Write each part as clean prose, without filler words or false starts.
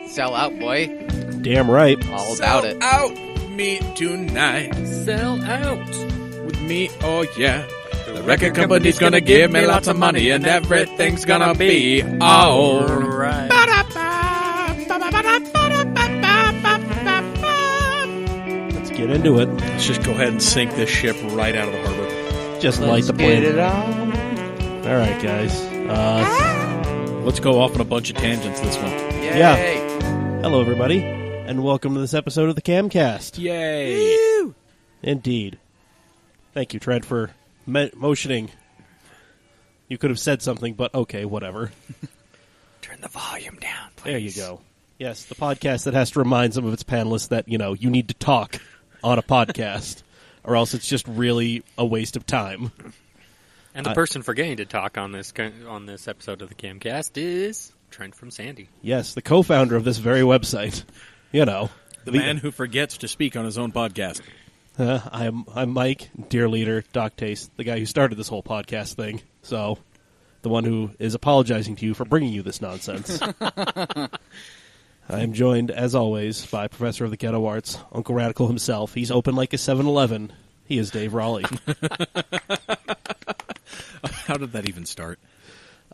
Sell out, boy. Damn right. All about it. Sell out me tonight. Sell out. With me, oh yeah. The record company's gonna give me lots of money and everything's gonna be alright. Let's get into it. Let's just go ahead and sink this ship right out of the harbor. Just light the Get plane. it on. All right, guys. Let's go off on a bunch of tangents this one. Yay. Yeah. Hello, everybody, and welcome to this episode of the Camcast. Yay! Woo. Indeed. Thank you, Trent, for motioning. You could have said something, but okay, whatever. Turn the volume down, please. There you go. Yes, the podcast that has to remind some of its panelists that, you need to talk on a podcast, or else it's just really a waste of time. And the person forgetting to talk on this episode of the Camcast is Trent from Sandy. Yes, the co-founder of this very website. The man who forgets to speak on his own podcast. I'm Mike, dear leader, Doc Taste, the guy who started this whole podcast thing. So, the one who is apologizing to you for bringing you this nonsense. I am joined, as always, by Professor of the Ghetto Arts, Uncle Radical himself. He's open like a 7-Eleven. He is Dave Raleigh. How did that even start?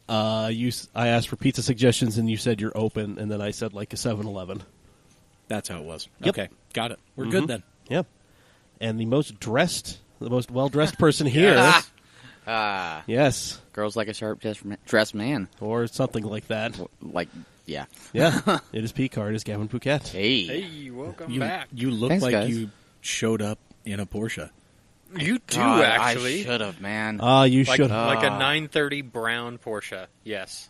I asked for pizza suggestions, and you said you're open, and then I said like a 7-Eleven. That's how it was. Yep. Okay, got it. We're good then. Yep. And the most well-dressed person here. Yes. Girls like a sharp dressed man. Or something like that. Yeah. Yeah. It is Picard. It is Gavin Phuket. Hey. Hey, welcome back. You look Thanks, like guys. you showed up in a Porsche. You do, God, actually. I should have, man. You like, should. like a 930 brown Porsche. Yes.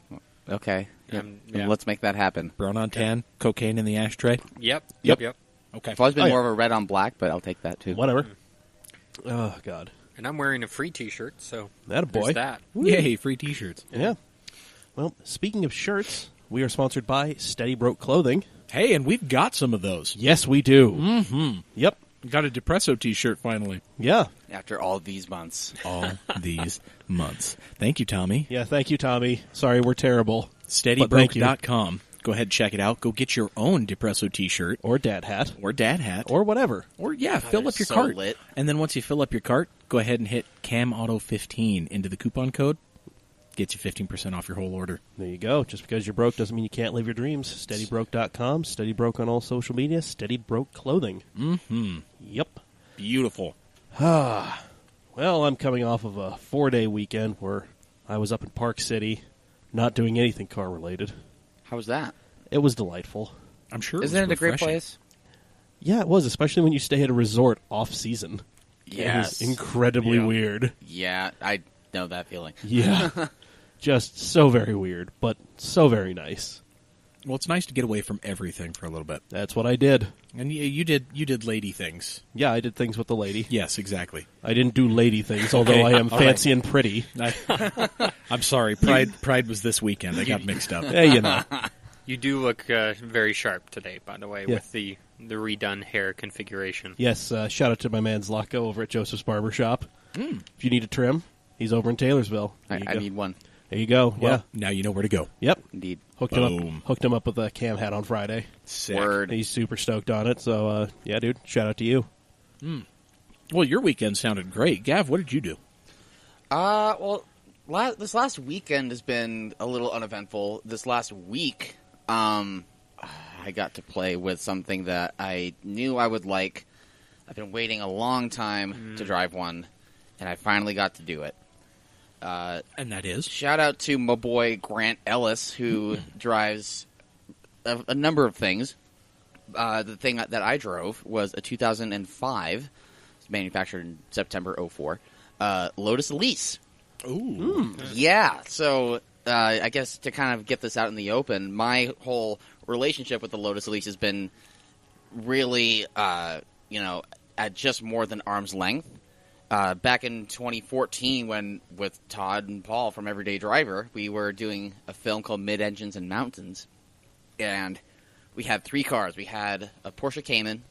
Okay. Then Then let's make that happen. Brown on tan, cocaine in the ashtray. Yep. Yep. Okay. I've always been Oh, yeah. more of a red on black, but I'll take that too. Whatever. Oh, God. And I'm wearing a free T-shirt, so That a boy. there's that. Yay, free T-shirts. Yeah. Well, speaking of shirts, we are sponsored by Steady Broke Clothing. Hey, and we've got some of those. Yes, we do. Mm-hmm. Yep. Got a Depresso T-shirt finally. Yeah. After all these months. All these months. Thank you, Tommy. Yeah, thank you, Tommy. Sorry, we're terrible. Thank you. SteadyBroke.com. Go ahead and check it out. Go get your own Depresso T-shirt. Or dad hat. Or dad hat. Or whatever. Or fill up your so cart. lit. And then once you fill up your cart, go ahead and hit CamAuto15 into the coupon code. Gets you 15% off your whole order. There you go. Just because you're broke doesn't mean you can't live your dreams. SteadyBroke.com. Steady Broke on all social media. Steady Broke Clothing. Mm-hmm. Yep. Beautiful. Well, I'm coming off of a 4-day weekend where I was up in Park City, not doing anything car-related. How was that? It was delightful. I'm sure Isn't it a great refreshing. place? Yeah, it was, especially when you stay at a resort off-season. Yes. It was incredibly Yeah. weird. Yeah, I know that feeling. Yeah. Just so very weird, but so very nice. Well, it's nice to get away from everything for a little bit. That's what I did. And you did lady things. Yeah, I did things with the lady. Yes, exactly. I didn't do lady things, although I am all fancy and pretty. I'm sorry. Pride was this weekend. I got mixed up. Hey, you know. You do look very sharp today, by the way, Yeah. with the redone hair configuration. Yes, shout out to my man Zlatko over at Joseph's Barbershop. Mm. If you need a trim, he's over in Taylorsville. There you I go. need one. There you go. Well, Yeah. now you know where to go. Yep. Indeed. Hooked Boom. him up with a cam hat on Friday. Sick. Word. He's super stoked on it. So, yeah, dude, shout out to you. Well, your weekend sounded great. Gav, what did you do? Well, this last weekend has been a little uneventful. This last week, I got to play with something that I knew I would like. I've been waiting a long time to drive one, and I finally got to do it. And that is? Shout out to my boy Grant Ellis, who drives a number of things. The thing that I drove was a 2005, manufactured in September 04, Lotus Elise. Ooh. Yeah, so I guess to kind of get this out in the open, my whole relationship with the Lotus Elise has been really, at just more than arm's length. Back in 2014, when with Todd and Paul from Everyday Driver, we were doing a film called Mid-Engines and Mountains, and we had 3 cars. We had a Porsche Cayman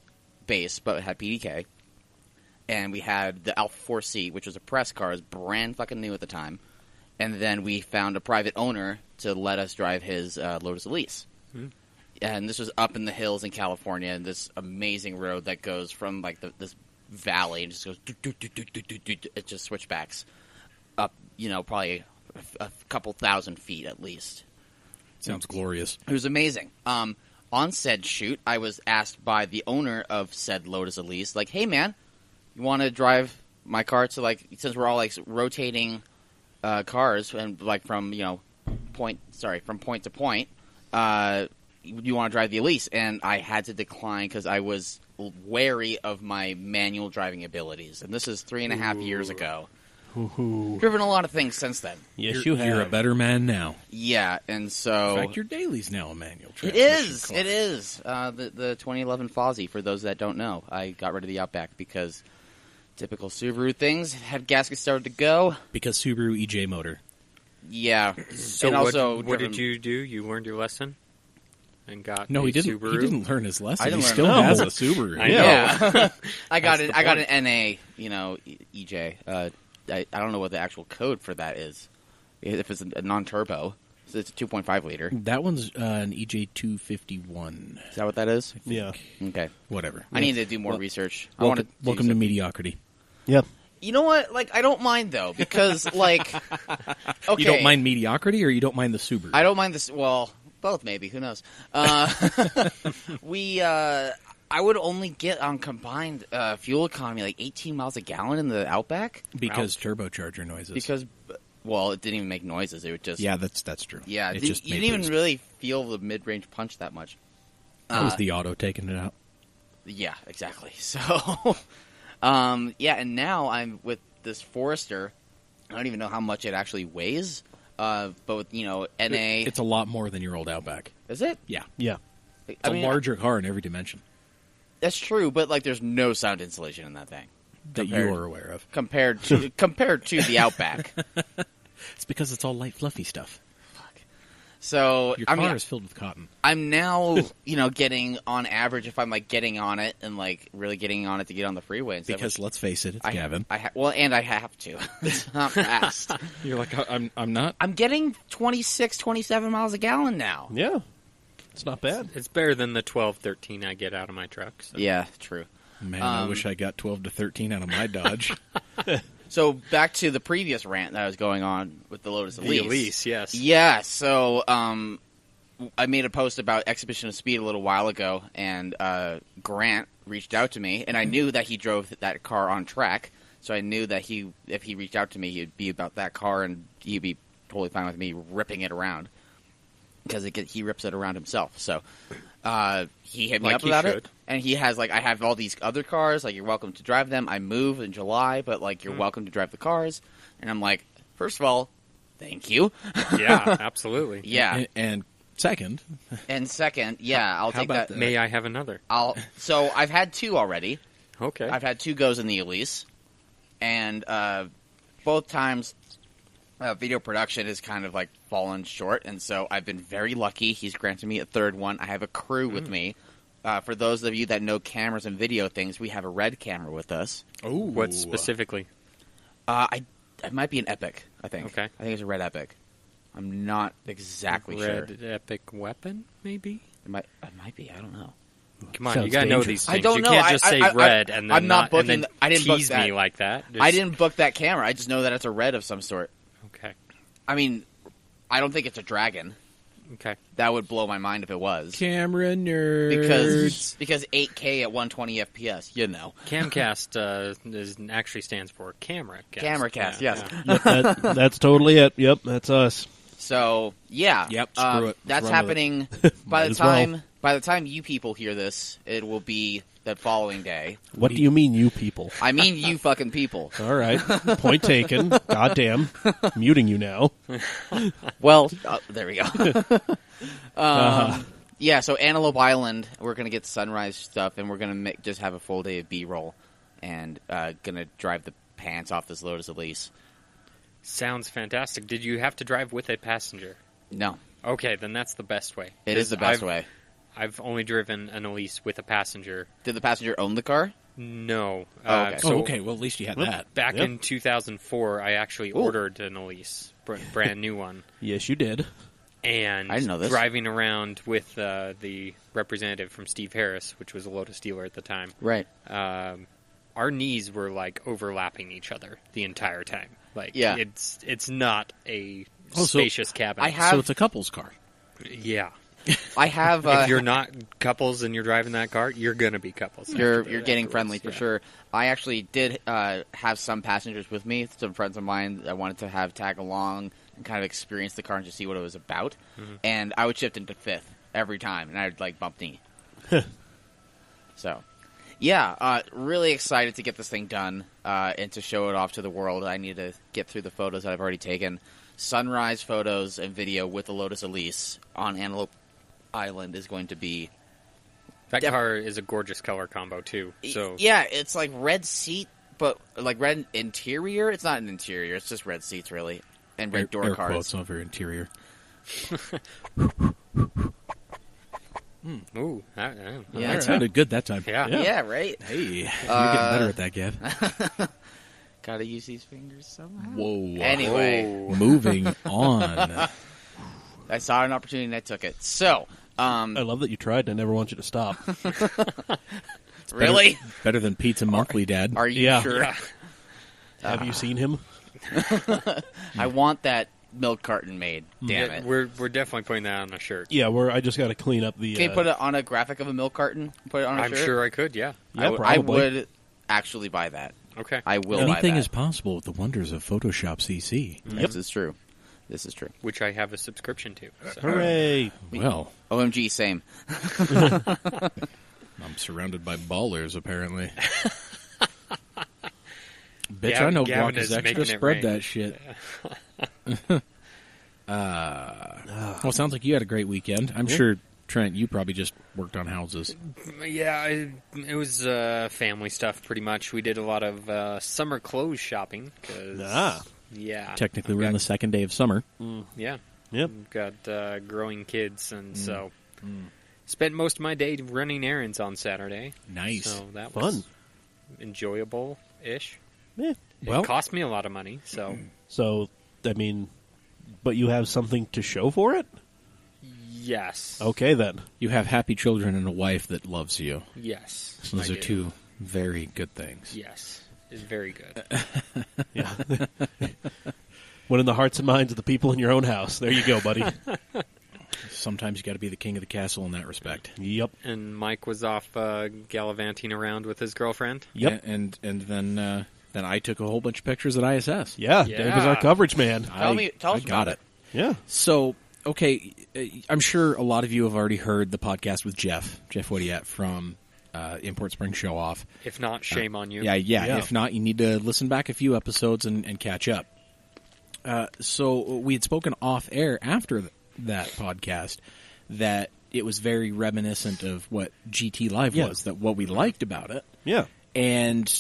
base, but it had PDK, and we had the Alfa 4C, which was a press car, it was brand fucking new at the time, and then we found a private owner to let us drive his Lotus Elise. and this was up in the hills in California, and this amazing road that goes from like this valley and just goes. It just switchbacks up, probably a couple thousand feet at least. Sounds glorious. It was amazing. On said shoot, I was asked by the owner of said Lotus Elise, like, "Hey man, you want to drive my car to since we're all rotating cars and from point to point, you want to drive the Elise?" And I had to decline because I was wary of my manual driving abilities, and this is 3.5 years ago. Ooh. Driven a lot of things since then. Yes, you have. You're a better man now. Yeah, and so In fact, your daily's now a manual it transmission is. car. It is the 2011 Fozzie. For those that don't know, I got rid of the Outback because typical Subaru things had gaskets started to go. Because Subaru EJ motor. Yeah. So and also what did you do? You learned your lesson and got No, a he didn't. Subaru? He didn't learn his lesson. I didn't he learn still it. has No. a Subaru. I know. Yeah. I got That's it. the I got point. an NA. EJ. I don't know what the actual code for that is. If it's a non-turbo, so it's a 2.5 liter. That one's an EJ251. Is that what that is? Yeah. Okay. Whatever. I need to do more Well, research. I Welcome, want welcome to mediocrity. Yep. You know what? I don't mind though because okay. You don't mind mediocrity, or you don't mind the Subaru? I don't mind this. Well, both maybe. Who knows? I would only get on combined fuel economy 18 miles a gallon in the Outback because turbocharger noises. because, well, it didn't even make noises. It would just yeah, that's true. yeah. It You just didn't made even boost. really feel the mid-range punch that much. That was the auto taking it out. Yeah, exactly. So, and now I'm with this Forester. I don't even know how much it actually weighs. But with, NA, It's a lot more than your old Outback. is it? Yeah, Yeah. it's a larger car in every dimension That's true, but there's no sound insulation in that thing that compared- you're aware of. compared to the Outback. It's because it's all light, fluffy stuff. So Your car is filled with cotton. I'm now getting on average if I'm getting on it and really getting on it to get on the freeway and stuff. Because let's face it, it's Gavin. I have to. It's not fast. You're like, I'm not. I'm getting 26, 27 miles a gallon now. Yeah. It's not bad. It's better than the 12, 13 I get out of my truck. So. Yeah, true. Man, I wish I got 12 to 13 out of my Dodge. So back to the previous rant that I was going on with the Lotus Elise. The Elise, yes. Yeah, so I made a post about Exhibition of Speed a little while ago, and Grant reached out to me, and I knew that he drove that car on track, so I knew that if he reached out to me, he'd be about that car, and he'd be totally fine with me ripping it around, because he rips it around himself. So he hit me Like up he about should. it, and he has I have all these other cars, you're welcome to drive them. I move in July, but you're welcome to drive the cars, and I'm like, first of all, thank you. Yeah, absolutely. Yeah. And second, And second, yeah, I'll How take about that. May I have another? So I've had two already. Okay. I've had two goes in the Elise, and both times video production has kind of fallen short, and so I've been very lucky. He's granted me a third one. I have a crew with me. For those of you that know cameras and video things, we have a red camera with us. ooh, What specifically? It might be an Epic, I think. Okay. I think it's a red Epic. I'm not exactly sure. Red Epic Weapon, maybe? It might be. I don't know. Come on, Sounds you gotta know dangerous. these I things. don't you know. can't just say red and then I'm not booking. and then I didn't book tease that. me like that. I didn't book that camera. I just know that it's a red of some sort. Okay. I mean, I don't think it's a Dragon. Okay. That would blow my mind if it was. camera nerds. Because 8K at 120 FPS, Camcast actually stands for Camera Cast. Camera Cast, yes. Yep, that's totally it. Yep, that's us. So yeah, Yep, screw it. That's Let's run with happening by Might the as well. time. By the time you people hear this, it will be the following day. What do you mean, you people? I mean, you fucking people. All right. Point taken. Goddamn. Muting you now. Well, there we go. Yeah, so Antelope Island, we're gonna get sunrise stuff, and we're gonna just have a full day of B-roll, and gonna drive the pants off this Lotus Elise. Sounds fantastic. Did you have to drive with a passenger? No, Okay, then that's the best way. it is the best I've- way. I've only driven an Elise with a passenger. Did the passenger own the car? No. Oh, okay. So Oh, okay. Well, at least you had that. Back Yep. in 2004, I actually ordered an Elise, brand new one. Yes, you did. And I didn't know this. driving around with the representative from Steve Harris, which was a Lotus dealer at the time. Right. Our knees were like overlapping each other the entire time. Like, Yeah. it's not a so spacious cabin. I have- So it's a couple's car. Yeah. I have. If you're not couples and you're driving that car, you're gonna be couples. You're afterwards, getting friendly for yeah. sure. I actually did have some passengers with me, some friends of mine I wanted to have tag along and kind of experience the car and just see what it was about. And I would shift into fifth every time, and I'd like bump knee. So, yeah, really excited to get this thing done and to show it off to the world. I need to get through the photos that I've already taken. Sunrise photos and video with the Lotus Elise on Antelope Island is going to be... That car is a gorgeous color combo too. So Yeah, it's like red seat, but like red interior. It's not an interior; it's just red seats, really, and red door Air cards. quotes over interior. ooh, Yeah. That sounded good that time. yeah. Yeah, right. Hey, you're getting better at that, Gav. Gotta use these fingers somehow. Whoa. Anyway, Moving on. I saw an opportunity and I took it. So, I love that you tried. I never want you to stop. really, Better than Pizza Monthly, Dad. are you Yeah. sure? Have you seen him? I want that milk carton made. Damn Yeah, it! we're definitely putting that on a shirt. Yeah, I just got to clean up the. Can you put it on a graphic of a milk carton? Put it on a I'm shirt? sure I could. Yeah. Yeah, I probably. would actually buy that. Okay. I will buy Anything that. is possible with the wonders of Photoshop CC. This is true. This is true. Which I have a subscription to. So. Hooray! Well, OMG, same. I'm surrounded by ballers, apparently. Bitch, Gavin- I know Gavin Block is is extra. making it Spread rain. that shit. Well, sounds like you had a great weekend. I'm sure, Trent, you probably just worked on houses. Yeah, it was family stuff pretty much. We did a lot of summer clothes shopping. 'Cause, yeah. Technically, we're on the second day of summer. Yeah. Yep. We've got growing kids, and so spent most of my day running errands on Saturday. Nice. So that Fun. was enjoyable-ish. Yeah. Well, It cost me a lot of money, so So, I mean, but you have something to show for it? yes. Okay, then. you have happy children and a wife that loves you. Yes. Those I are do. two very good things. Yes. It's very good. Yeah. Win in the hearts and minds of the people in your own house. There you go, buddy. Sometimes you got to be the king of the castle in that respect. Yep. And Mike was off gallivanting around with his girlfriend. Yep. And then I took a whole bunch of pictures at ISS. Yeah, Yeah. Dave was our coverage man. Tell us I about got it. it. Yeah. So, okay, I'm sure a lot of you have already heard the podcast with Jeff Wodiat from Import Spring Show Off. If not, shame on you. Yeah. Yeah. If not, you need to listen back a few episodes and catch up. So we had spoken off air after that podcast that it was very reminiscent of what GT Live Yeah. was, that what we liked about it. Yeah. And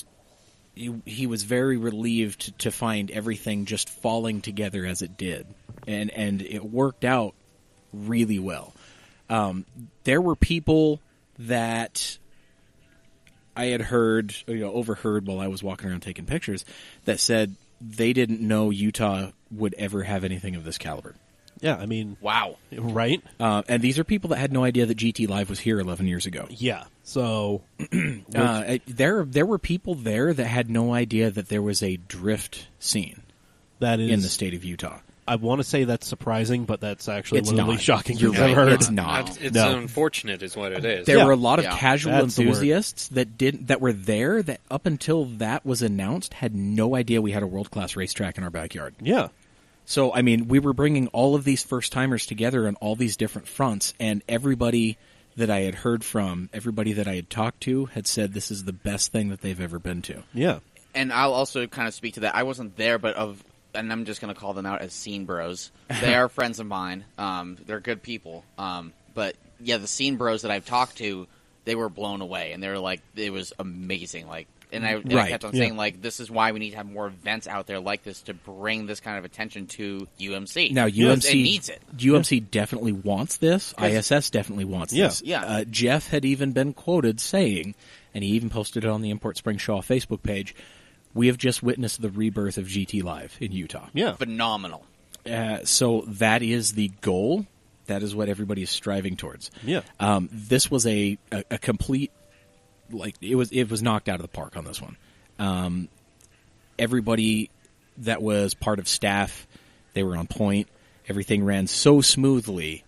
he was very relieved to find everything just falling together as it did, and it worked out really well. There were people that I had heard, overheard while I was walking around taking pictures, that said they didn't know Utah would ever have anything of this caliber. Yeah, I mean, Wow. right? And these are people that had no idea that GT Live was here 11 years ago. Yeah. So, There were people there that had no idea that there was a drift scene that is in the state of Utah. I want to say that's surprising, but that's actually It's one of the not. least shocking You're things I've right. heard. It's not. It's No. unfortunate is what it is. There Yeah. were a lot of Yeah. casual That's the word. enthusiasts that were there that up until that was announced had no idea we had a world-class racetrack in our backyard. Yeah. So, I mean, we were bringing all of these first-timers together on all these different fronts, and everybody that I had heard from, everybody that I had talked to had said this is the best thing that they've ever been to. Yeah. And I'll also kind of speak to that. I wasn't there, but and I'm just going to call them out as scene bros. They are friends of mine. They're good people. But yeah, the scene bros that I've talked to, they were blown away, and they were like, it was amazing. Like, and I Right. kept on Yeah. saying, like, this is why we need to have more events out there like this to bring this kind of attention to UMC. Now, Because UMC it needs it. UMC definitely wants this. ISS definitely wants Yeah. this. Yeah. Jeff had even been quoted saying, and he even posted it on the Import Spring Shaw Facebook page, we have just witnessed the rebirth of GT Live in Utah. Yeah. Phenomenal. So that is the goal. That is what everybody is striving towards. Yeah. This was a complete, like, it was knocked out of the park on this one. Everybody that was part of staff, they were on point. Everything ran so smoothly,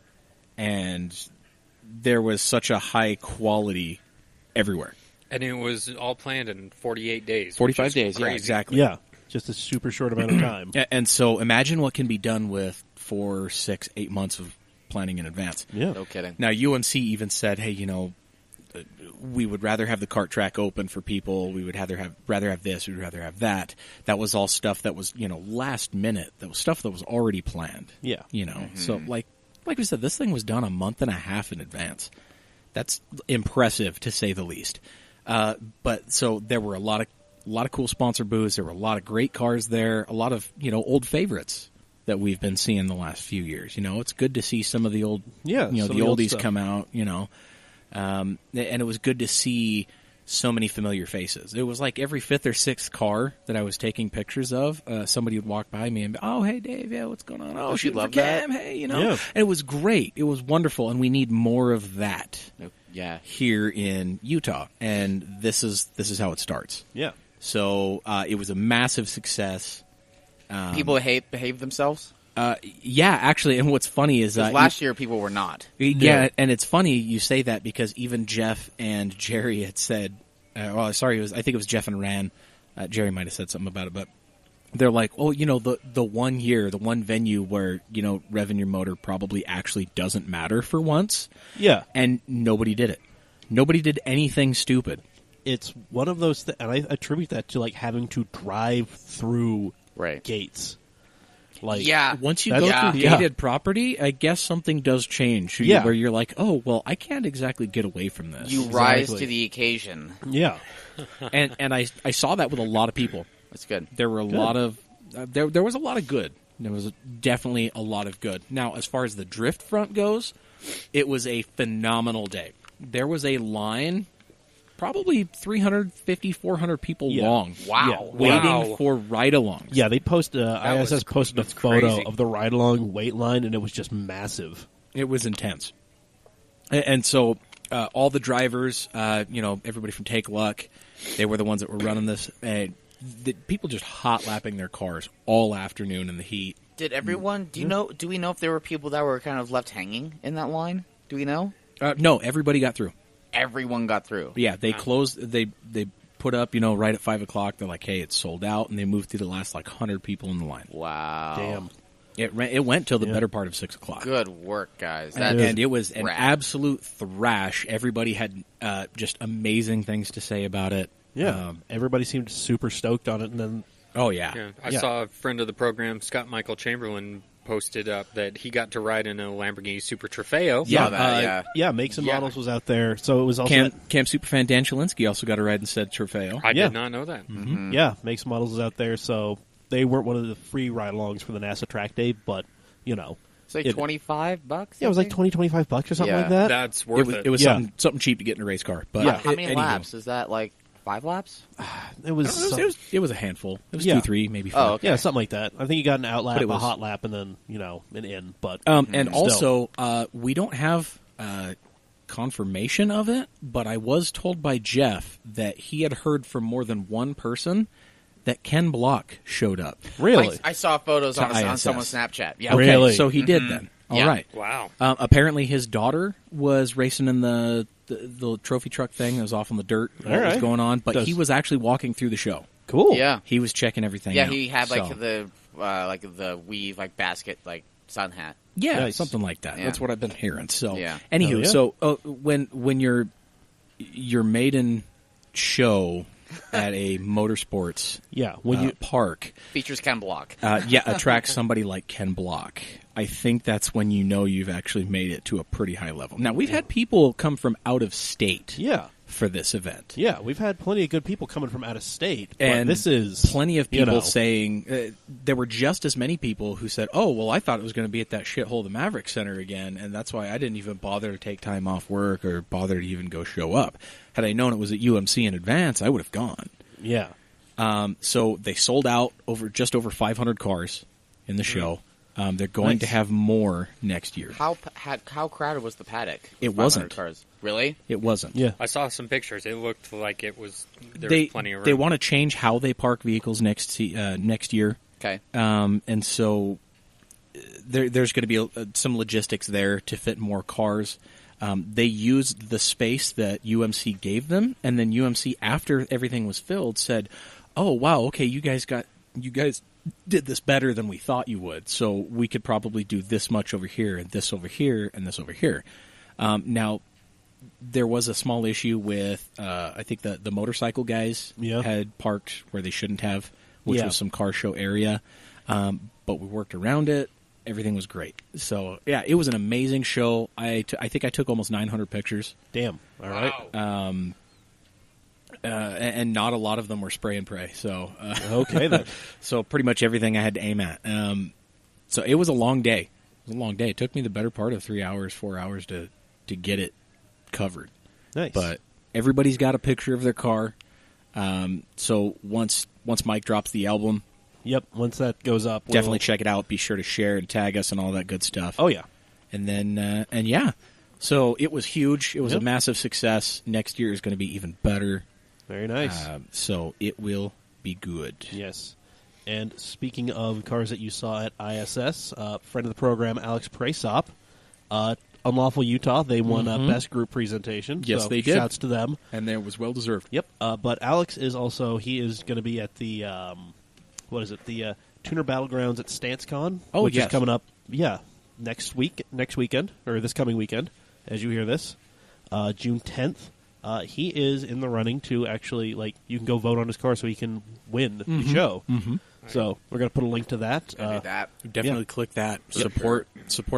and there was such a high quality everywhere. And it was all planned in 48 days. 45 days, crazy. yeah, exactly. Yeah. Just a super short amount of time. And so imagine what can be done with 4, 6, 8 months of planning in advance. Yeah. No kidding. Now, UMC even said, hey, we would rather have the kart track open for people. We would rather have this. We would rather have that. That was all stuff that was, last minute. That was stuff that was already planned. Yeah. So like we said, this thing was done a month and a half in advance. That's impressive, to say the least. But so there were a lot of cool sponsor booths. There were a lot of great cars there. A lot of old favorites that we've been seeing the last few years. It's good to see some of the old the oldies stuff come out. And it was good to see so many familiar faces. It was like every 5th or 6th car that I was taking pictures of, somebody would walk by me and be, oh, hey, Dave, yeah, what's going on? Oh, she shooting for loved that. Cam, hey, Yeah. And it was great. It was wonderful, and we need more of that Yeah. here in Utah, and this is how it starts. Yeah. So it was a massive success. People behave themselves? Yeah, actually, and what's funny is Last year, people were not. Yeah, and it's funny you say that because even Jeff and Jerry had said, I think it was Jeff and Ran. Jerry might have said something about it, but they're like, oh, the 1 year, the one venue where, revving your motor probably actually doesn't matter for once. Yeah. And nobody did it. Nobody did anything stupid. It's one of those, and I attribute that to, like, having to drive through gates. Like, Yeah. Once you That's- go through yeah. gated property, I guess something does change. Yeah. Where you're like, oh, well, I can't exactly get away from this. You rise to the occasion. Yeah. and I saw that with a lot of people. That's good. There were a lot of there was a lot of good. There was definitely a lot of good. Now, as far as the drift front goes, it was a phenomenal day. There was a line, probably 350, 400 people long. Wow. Waiting for ride-alongs. Yeah, they posted, ISS posted a that's photo crazy. of the ride-along wait line, and it was just massive. It was intense. And so all the drivers, everybody from Take Luck, they were the ones that were running this. And the people just hot lapping their cars all afternoon in the heat. Did everyone? Do we know if there were people that were kind of left hanging in that line? Do we know? No, everybody got through. Everyone got through. Yeah, they closed. They put up, right at 5 o'clock. They're like, "Hey, it's sold out," and they moved through the last 100 people in the line. Wow. Damn. It went till the better part of 6 o'clock. Good work, guys. And it was an rad. absolute thrash. Everybody had just amazing things to say about it. Yeah. Everybody seemed super stoked on it, and then Oh yeah. Yeah, I saw a friend of the program, Scott Michael Chamberlain, posted up that he got to ride in a Lamborghini Super Trofeo. Saw that, yeah. Makes and Yeah. Models was out there, so it was also Cam Superfan Dan Chalinsky also got a ride and said Trofeo. I Yeah. did not know that. yeah, Makes and Models was out there, so they weren't one of the free ride-alongs for the NASA track day, but It's like It- $25. yeah, it was like I think? $20-25 or something Yeah. like that. That's worth it. It was Yeah. something cheap to get in a race car. But Yeah. How many anywho. laps? Is that like 5 laps? It was, It was a handful. It was Yeah. 2, 3, maybe 4. Oh, okay. yeah, something like that. I think you got an out lap, But it a was- hot lap, and then an in. But And still. also, we don't have confirmation of it, but I was told by Jeff that he had heard from more than one person that Ken Block showed up. really, I saw photos To on ISS. someone's Snapchat. Yeah. Okay, Really? so he did then. All Yeah. right. Wow. Apparently, his daughter was racing in the trophy truck thing that was off on the dirt. All What was right. going on? But Does- he was actually walking through the show. cool. Yeah. He was checking everything Yeah, out. he had like So- the weave basket sun hat. Yeah, Nice. something like that. Yeah. That's what I've been hearing. So, Yeah. anywho, Oh, yeah. so when your maiden show at a motorsports Yeah, when you park, Features Ken Block. attracts somebody like Ken Block, I think that's when you know you've actually made it to a pretty high level. Now, we've had people come from out of state for this event. Yeah, we've had plenty of good people coming from out of state, but And this is plenty of people you know, saying there were just as many people who said, "Oh, well, I thought it was going to be at that shithole, the Maverick Center again, and that's why I didn't even bother to take time off work or bother to even go show up. Had I known it was at UMC in advance, I would have gone." yeah, So they sold out just over 500 cars in the show. They're going to have more next year. How crowded was the paddock? It wasn't. Cars. Really? It wasn't. Yeah. I saw some pictures. It looked like it was. There was plenty of room. They want to change how they park vehicles next year. Okay. And so there's going to be some logistics there to fit more cars. They used the space that UMC gave them, and then UMC, after everything was filled, said, "Oh wow, okay, you guys did this better than we thought you would. So we could probably do this much over here, and this over here, and this over here." Now, there was a small issue with I think the motorcycle guys had parked where they shouldn't have, which was some car show area. But we worked around it. Everything was great. So, yeah, it was an amazing show. I think I took almost 900 pictures. Damn. All right. And not a lot of them were spray and pray. So, okay, then. So pretty much everything I had to aim at. So it was a long day. It was a long day. It took me the better part of 3 hours, 4 hours to get it covered. Nice. But everybody's got a picture of their car. So once Mike drops the album, yep, once that goes up, definitely check it out. Be sure to share and tag us and all that good stuff. Oh, yeah. And then, so it was huge. It was a massive success. Next year is going to be even better. Very nice. So it will be good. Yes. And speaking of cars that you saw at ISS, friend of the program, Alex Prasop, Unlawful Utah, they won Best Group Presentation. Yes, so they did. Shouts to them. And it was well-deserved. Yep. But Alex is also, he is going to be at the, the Tuner Battlegrounds at StanceCon, which is coming up, next weekend, or this coming weekend, as you hear this, June 10th. He is in the running to actually, you can go vote on his car so he can win the show. Mm-hmm. So we're going to put a link to that. Definitely click that. Support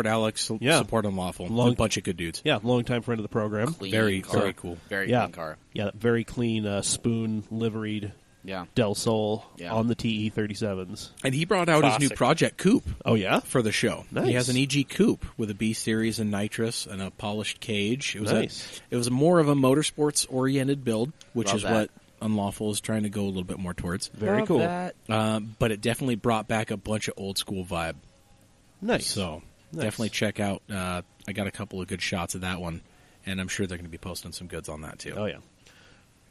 Alex. Support Unlawful. A bunch of good dudes. Yeah, long-time friend of the program. Clean very car. Cool. Very clean car. Yeah, very clean spoon, liveried Del Sol on the TE37s. And he brought out his new Project Coupe. Oh, yeah? For the show. Nice. He has an EG Coupe with a B-Series and nitrous and a polished cage. It was nice. It was more of a motorsports-oriented build, which is that. what Unlawful is trying to go a little bit more towards. Very cool. But it definitely brought back a bunch of old-school vibe. Nice. So definitely check out. I got a couple of good shots of that one, and I'm sure they're going to be posting some goods on that, too. Oh, yeah.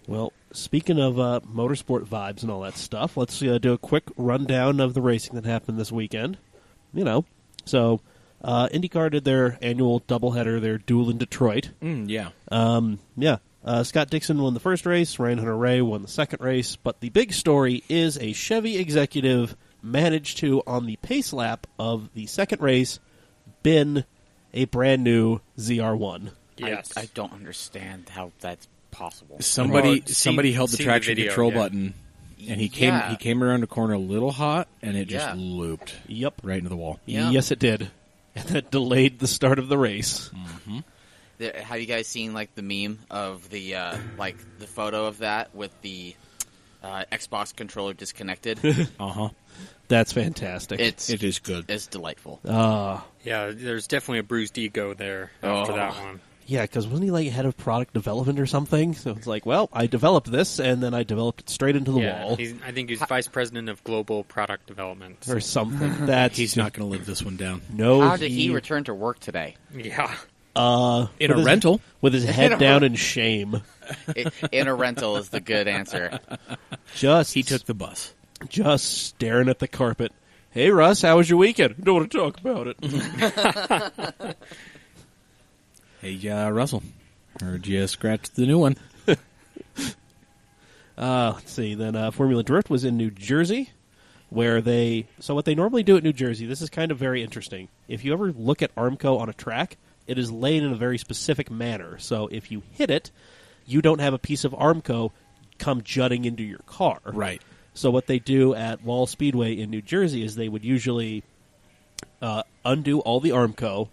Well, speaking of motorsport vibes and all that stuff, let's do a quick rundown of the racing that happened this weekend. So IndyCar did their annual doubleheader, their duel in Detroit. Scott Dixon won the first race, Ryan Hunter-Reay won the second race, but the big story is a Chevy executive managed to, on the pace lap of the second race, bin a brand new ZR1. Yes. I don't understand how that's possible. Somebody held the traction control button, and he came around the corner a little hot, and it just looped. Yep, right into the wall. Yeah. Yes, it did, and that delayed the start of the race. Mm-hmm. Have you guys seen the meme of the the photo of that with the Xbox controller disconnected? That's fantastic. It is good. It's delightful. Yeah, there's definitely a bruised ego there after that one. Yeah, because wasn't he head of product development or something? So it's I developed this, and then I developed it straight into the wall. I think he's vice president of global product development. Or something. He's not going to live this one down. No. How did he return to work today? Yeah. In a rental. With his head down in shame. In a rental is the good answer. He took the bus. Just staring at the carpet. Hey, Russ, how was your weekend? I don't want to talk about it. Hey, Russell. Heard you scratched the new one. Let's see. Then Formula Drift was in New Jersey, where what they normally do at New Jersey, this is kind of very interesting. If you ever look at Armco on a track, it is laid in a very specific manner. So if you hit it, you don't have a piece of Armco come jutting into your car. Right. So what they do at Wall Speedway in New Jersey is they would usually undo all the Armco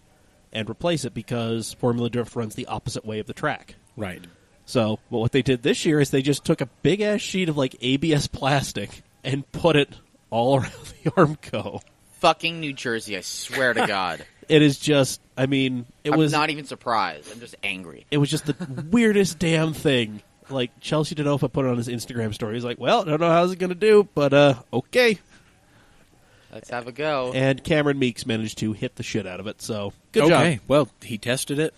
and replace it because Formula Drift runs the opposite way of the track. Right. So what they did this year is they just took a big-ass sheet of ABS plastic and put it all around the Armco. Fucking New Jersey, I swear to God. It is just, I'm not even surprised. I'm just angry. It was just the weirdest damn thing. Chelsea Denofa put it on his Instagram story. He's well, I don't know how's it going to do, but okay. Let's have a go. And Cameron Meeks managed to hit the shit out of it. So good Okay, job. well, he tested it.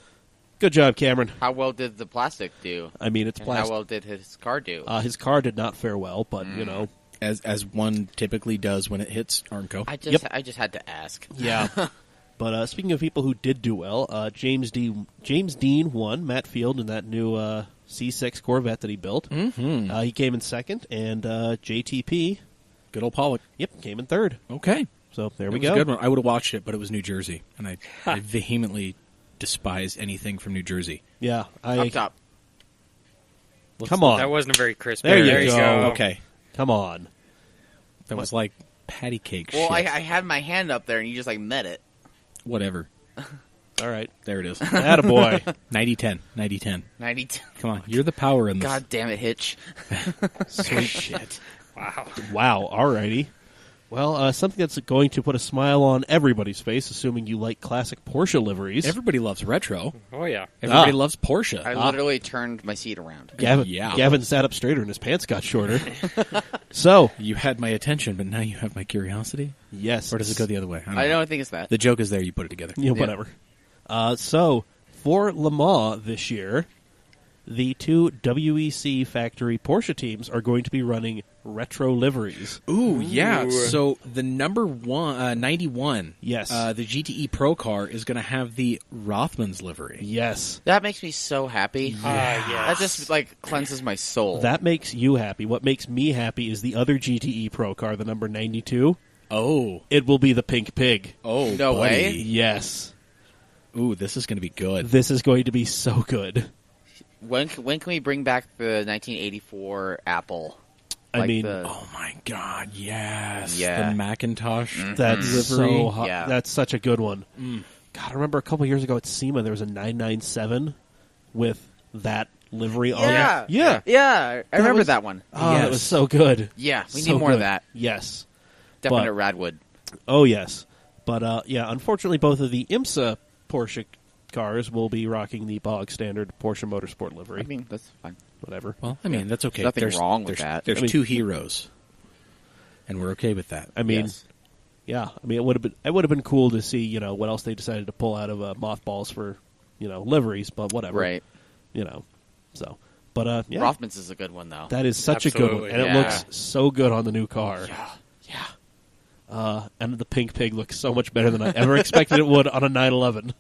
Good job, Cameron. How well did the plastic do? I mean, it's And plastic. how well did his car do? His car did not fare well, but you know. As one typically does when it hits Arnco. I just had to ask. Yeah. But speaking of people who did do well, James Dean won. Matt Field in that new C6 Corvette that he built. Mm-hmm. He came in second, and JTP, Good old Pollock. came in third. Okay. So there It we was go. a good one. I would have watched it, but it was New Jersey, and I vehemently despise anything from New Jersey. Yeah, Up top. Come on. That wasn't a very crisp. There you you go. go. Okay. Come on. That was like patty cake Well, shit. I had my hand up there, and you just met it. Whatever. All right. There it is. Attaboy. 90-10. 90-10. 92. Come on. You're the power in this. God damn it, Hitch. Sweet shit. Wow. Wow. All righty. Well, something that's going to put a smile on everybody's face, assuming you like classic Porsche liveries. Everybody loves retro. Oh, yeah. Everybody loves Porsche. I literally turned my seat around. Gavin sat up straighter and his pants got shorter. So, You had my attention, but now you have my curiosity? yes. Or does it go the other way? I don't think it's that. The joke is there. You put it together. Yeah, whatever. So, for Le Mans this year, the two WEC factory Porsche teams are going to be running retro liveries. Ooh, yeah. So the number 91, Yes. the GTE Pro car is going to have the Rothman's livery. Yes. That makes me so happy. Yeah. That just cleanses my soul. That makes you happy. What makes me happy is the other GTE Pro car, the number 92. Oh, It will be the Pink Pig. oh, No buddy. way. Yes. Ooh, this is going to be good. This is going to be so good. When can we bring back the 1984 Apple? I mean, Oh my God, yes. Yeah. The Macintosh. that's livery. so hot. Yeah. That's such a good one. God, I remember a couple years ago at SEMA there was a 997 with that livery on Yeah. it. Yeah. Yeah, I remember was- that one. Oh, Yes. that was so good. Yeah, we So need more of good. that. Yes. Definite But- Radwood. Oh, yes. But, yeah, unfortunately, both of the IMSA Porsche cars will be rocking the bog standard Porsche Motorsport livery. I mean, that's fine. Whatever. Well, I mean, that's okay. Nothing there's, wrong with there's, that. There's I mean- two heroes, and we're okay with that. I mean, Yes. yeah. I mean, it would have been cool to see, you know, what else they decided to pull out of mothballs for, you know, liveries, but whatever. Right. You know. So, but, yeah. Rothman's is a good one, though. That is such a good one, Absolutely. and it Yeah. looks so good on the new car. Yeah. And the Pink Pig looks so much better than I ever expected it would on a 911.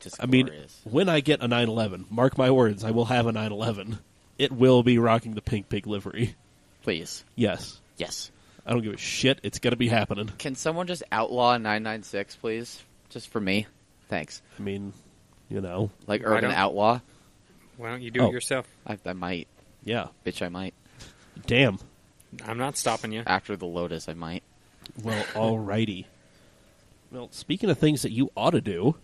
Just I mean, glorious. when I get a 911, mark my words, I will have a 911. It will be rocking the Pink Pig livery. Please. Yes. Yes. I don't give a shit. It's going to be happening. Can someone just outlaw 996, please? Just for me? Thanks. I mean, you know, Like Why Urban don't- Outlaw? Why don't you do Oh. it yourself? I might. yeah. Bitch, I might. Damn. I'm not stopping you. After the Lotus, I might. Well, alrighty. Well, speaking of things that you ought to do, you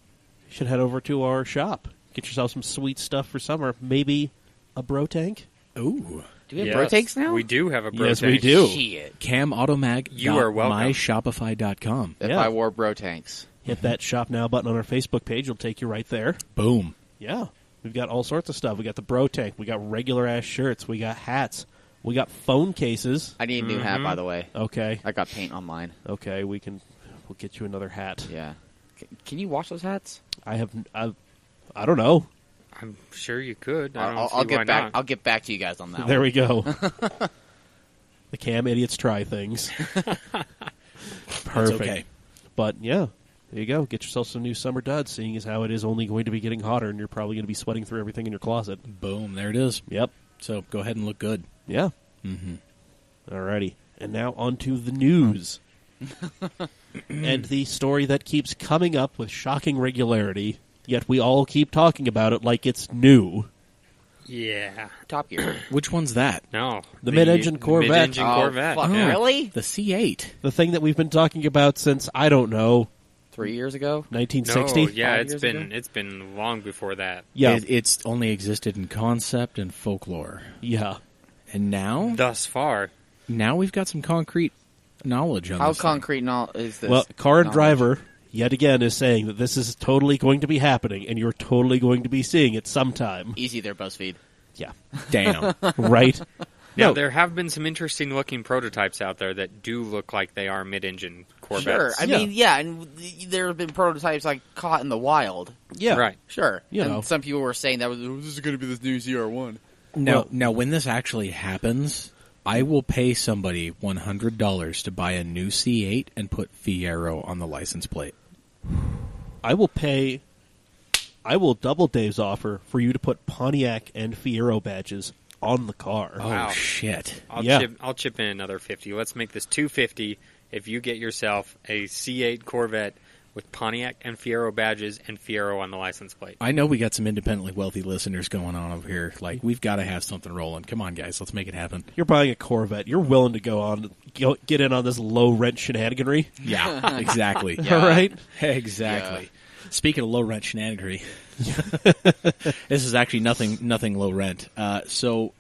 should head over to our shop. Get yourself some sweet stuff for summer. Maybe a bro tank? Ooh. Do we have Yes, bro tanks now? We do have a bro Yes, tank. we do. Shit. CamAutomag. You are welcome. MyShopify.com. If Yeah. I wore bro tanks. Hit that shop now button on our Facebook page. It'll take you right there. Boom. Yeah. We've got all sorts of stuff. We got the bro tank. We got regular ass shirts. We got hats. We got phone cases. I need a new hat, by the way. Okay. I got paint on mine. Okay. We'll get you another hat. Yeah. Can you wash those hats? I don't know. I'm sure you could. I don't I'll see get why back. not. I'll get back to you guys on that. There one. we go. The Cam idiots try things. Perfect. okay. But yeah, there you go. Get yourself some new summer duds, seeing as how it is only going to be getting hotter and you're probably going to be sweating through everything in your closet. Boom. There it is. Yep. So go ahead and look good. Yeah. Mm-hmm. Alrighty. And now on to the news. And the story that keeps coming up with shocking regularity, yet we all keep talking about it like it's new. Yeah. Top Gear. Which one's that? No. The mid-engine Corvette. Mid-engine Oh, Corvette. fuck, yeah. really? The C8. The thing that we've been talking about since, I don't know, 3 years ago? 1960? No, yeah, 5 it's years been ago? it's been long before that. Yeah. It's only existed in concept and folklore. Yeah. And now Thus far. we've got some concrete knowledge on How this thing. concrete is this? Well, Car and knowledge? Driver, yet again, is saying that this is totally going to be happening, and you're totally going to be seeing it sometime. Easy there, BuzzFeed. Yeah. Damn. Right? Now, No. there have been some interesting looking prototypes out there that do look like they are mid-engine Corvettes. Sure. I mean, and there have been prototypes like caught in the wild. Yeah. Right. Sure. You and know. some people were saying that this is going to be this new ZR1. Now, when this actually happens, I will pay somebody $100 to buy a new C8 and put Fiero on the license plate. I will double Dave's offer for you to put Pontiac and Fiero badges on the car. Wow. Oh, shit. I'll chip in another 50. Let's make this 250 if you get yourself a C8 Corvette with Pontiac and Fiero badges and Fiero on the license plate. I know we got some independently wealthy listeners going on over here. Like, we've got to have something rolling. Come on, guys. Let's make it happen. You're buying a Corvette. You're willing to get in on this low-rent shenaniganry? Yeah, exactly. All right? Exactly. Yeah. Speaking of low rent shenaniganry, this is actually nothing low rent. So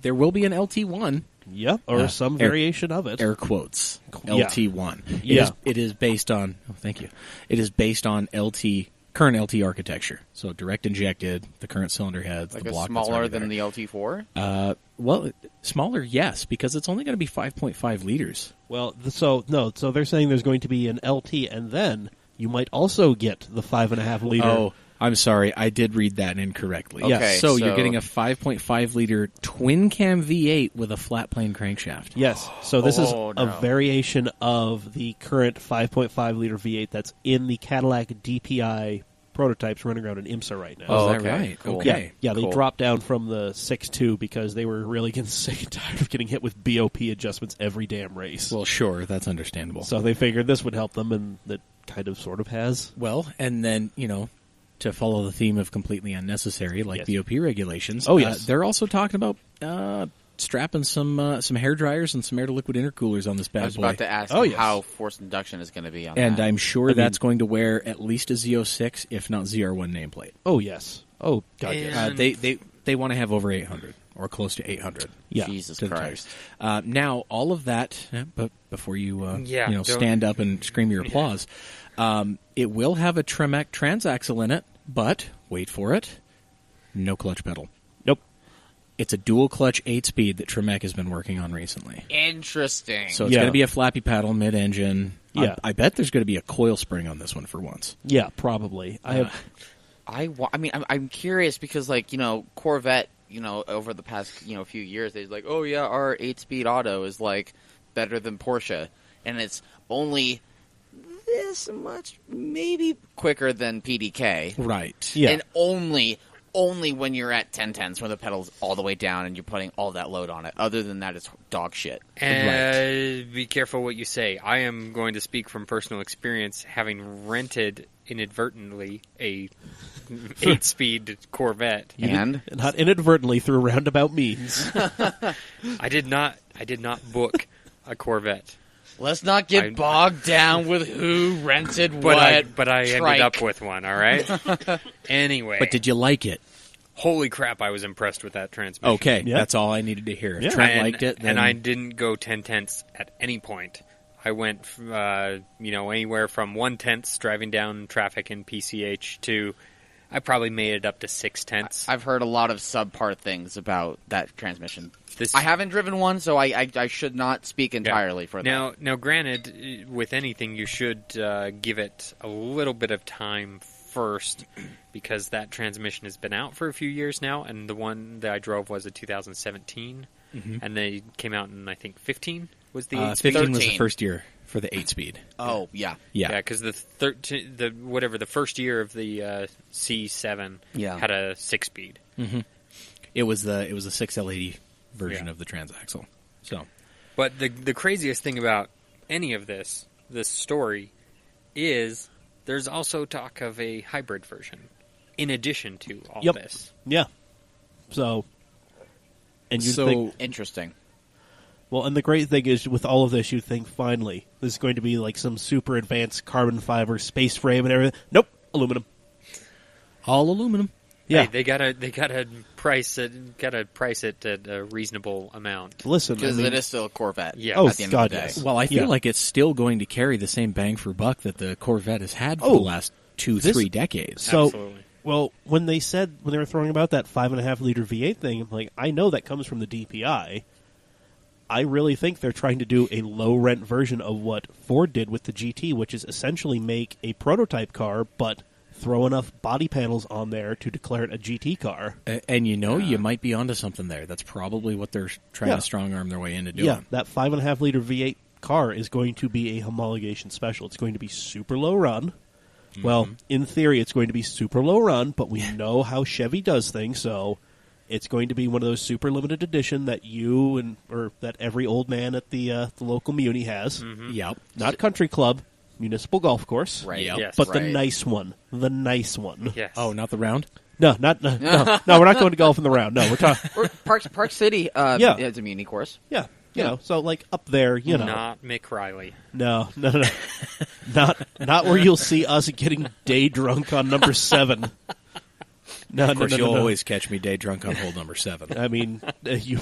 there will be an LT1. Yep, or some variation of it. Air quotes. LT1. Yeah. It is based on. Oh, thank you. It is based on current LT architecture. So direct injected, the current cylinder heads, Like the a block smaller that's than the LT4? well, smaller, yes, because it's only going to be 5.5 liters. Well, so they're saying there's going to be an LT, and then you might also get the 5.5 liter. Oh, I'm sorry. I did read that incorrectly. Okay, Yes. So you're so- getting a 5.5 liter twin cam V8 with a flat plane crankshaft. Yes. So this is Oh, a no. variation of the current 5.5 liter V8 that's in the Cadillac DPI prototypes running around in IMSA right now. Oh, okay, is that right? cool. Okay. Yeah, they Cool. dropped down from the 6.2 because they were really getting sick and tired of getting hit with BOP adjustments every damn race. Well, sure. That's understandable. So they figured this would help them, and that kind of sort of has. Well, and then, to follow the theme of completely unnecessary, like Yes. BOP regulations, Oh, yes. they're also talking about strapping some hair dryers and some air-to-liquid intercoolers on this bad I was boy. about to ask Oh, yes. how forced induction is going to be on And that. I'm sure that's going to wear at least a Z06, if not ZR1 nameplate. Oh, yes. Oh, God, yes. And- They want to have over 800 or close to 800. Yeah. Jesus to the Christ. tires. Now, all of that, but before you don't- stand up and scream your applause, it will have a Tremec transaxle in it, but wait for it, no clutch pedal. Nope. It's a dual clutch 8-speed that Tremec has been working on recently. Interesting. So it's Yeah. going to be a flappy paddle mid-engine. Yeah. I bet there's going to be a coil spring on this one for once. Yeah, probably. I'm curious because, Corvette, over the past, few years, they're like, oh, yeah, our 8-speed auto is, better than Porsche. And it's only this much, maybe quicker than PDK. Right. Yeah. And only when you're at 10/10s when the pedal's all the way down and you're putting all that load on it. Other than that, it's dog shit. And be careful what you say. I am going to speak from personal experience, having rented inadvertently a 8-speed Corvette. And Not inadvertently through roundabout means. I did not book a Corvette. let's not get bogged down with who rented But what. I ended trike. up with one, all right? Anyway. But did you like it? Holy crap, I was impressed with that transmission. Okay, Yeah. that's all I needed to hear. If Yeah. Trent liked it, then And I didn't go 10/10ths at any point. I went, anywhere from 1/10 driving down traffic in PCH to I probably made it up to 6/10. I've heard a lot of subpar things about that transmission. This- I haven't driven one, so I should not speak entirely for that. Now, granted, with anything, you should give it a little bit of time first, because that transmission has been out for a few years now, and the one that I drove was a 2017, and they came out in, I think, 15 was the 8-speed. 15 was the 13. first year for the 8-speed. Oh, yeah. Yeah. because the first year of the C7 Yeah. had a 6-speed. It was the 6L80 version Yeah. of the transaxle. So But the craziest thing about any of this story, is there's also talk of a hybrid version in addition to all Yep. this. Yeah. So, and you So- think, Interesting. well, and the great thing is with all of this, you think finally this is going to be like some super advanced carbon fiber space frame and everything. Nope, aluminum. all aluminum. Yeah. Hey, they gotta price it at a reasonable amount. Listen, Because I mean, it is still a Corvette. Yeah. Oh, at the end God, of the day. yes. Well, I feel Yeah. like it's still going to carry the same bang for buck that the Corvette has had for Oh, the last 2-3 decades. So, Absolutely. well, when they were throwing about that 5.5 liter V8 thing, I'm like, I know that comes from the DPI, I really think they're trying to do a low-rent version of what Ford did with the GT, which is essentially make a prototype car, but throw enough body panels on there to declare it a GT car. And you might be onto something there. That's probably what they're trying to strong-arm their way into doing. Yeah, that 5.5-liter V8 car is going to be a homologation special. It's going to be super low run. Well, in theory, it's going to be super low run, but we know how Chevy does things, so it's going to be one of those super limited edition that or that every old man at the local muni has. Yep. Not country club, municipal golf course. Right. Yep. Yes, But right. the nice one. The nice one. Yes. Oh, not the round? No, no, we're not going to golf in the round. No, we're talking. Park City. Yeah. It's a muni course. Yeah, you know, so like up there, you know. Not Mick Riley. No. Not where you'll see us getting day drunk on number 7. No, Of course, no. you'll always catch me day drunk on hole number 7. I mean, you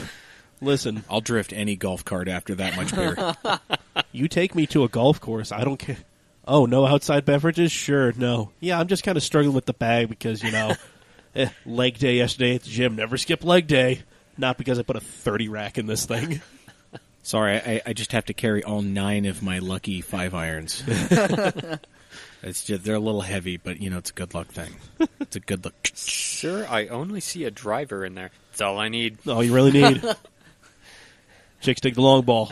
listen. I'll drift any golf cart after that much beer. You take me to a golf course, I don't care. Oh, no outside beverages? Sure, no. Yeah, I'm just kind of struggling with the bag because, you know, leg day yesterday at the gym. Never skip leg day. Not because I put a 30 rack in this thing. Sorry, I just have to carry all 9 of my lucky 5-irons. It's just, they're a little heavy, but, you know, it's a good luck thing. It's a good luck. Sir, I only see a driver in there. That's all I need. All you really need. Chicks take the long ball.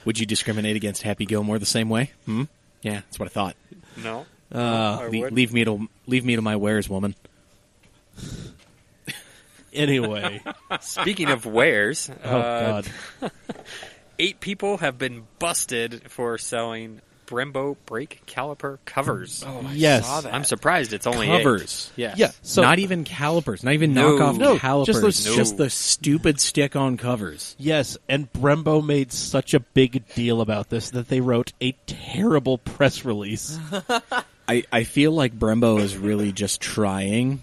Would you discriminate against Happy Gilmore the same way? Yeah, that's what I thought. No. I would. Leave me to my wares, woman. Anyway. Speaking of wares, Oh, God. 8 people have been busted for selling Brembo brake caliper covers. Yes. I'm surprised it's only Covers. 8. Yes. Yeah. So, not even calipers. Not even No. knockoff No, calipers. just those- Just the stupid stick-on covers. yes, and Brembo made such a big deal about this that they wrote a terrible press release. I feel like Brembo is really just trying.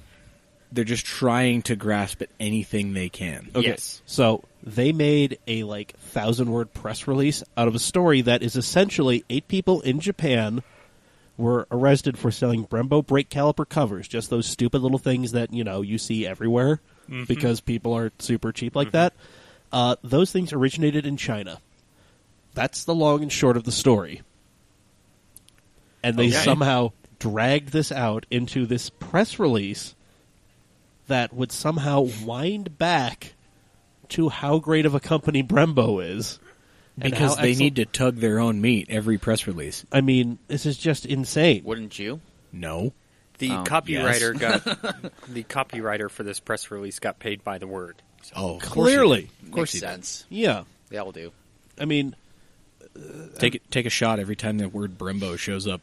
They're just trying to grasp at anything they can. Okay, Yes. so they made a 1,000-word press release out of a story that is essentially 8 people in Japan were arrested for selling Brembo brake caliper covers, just those stupid little things that, you know, you see everywhere because people are super cheap like that. Those things originated in China. That's the long and short of the story. And they somehow dragged this out into this press release that would somehow wind back to how great of a company Brembo is. and Because how they excellent- need to tug their own meat every press release. I mean, this is just insane. Wouldn't you? No. The Oh, copywriter the copywriter for this press release got paid by the word. So Oh, of course Clearly. he did. Of course Makes he did. sense. Yeah. They all do. I mean, Take a shot every time the word Brembo shows up.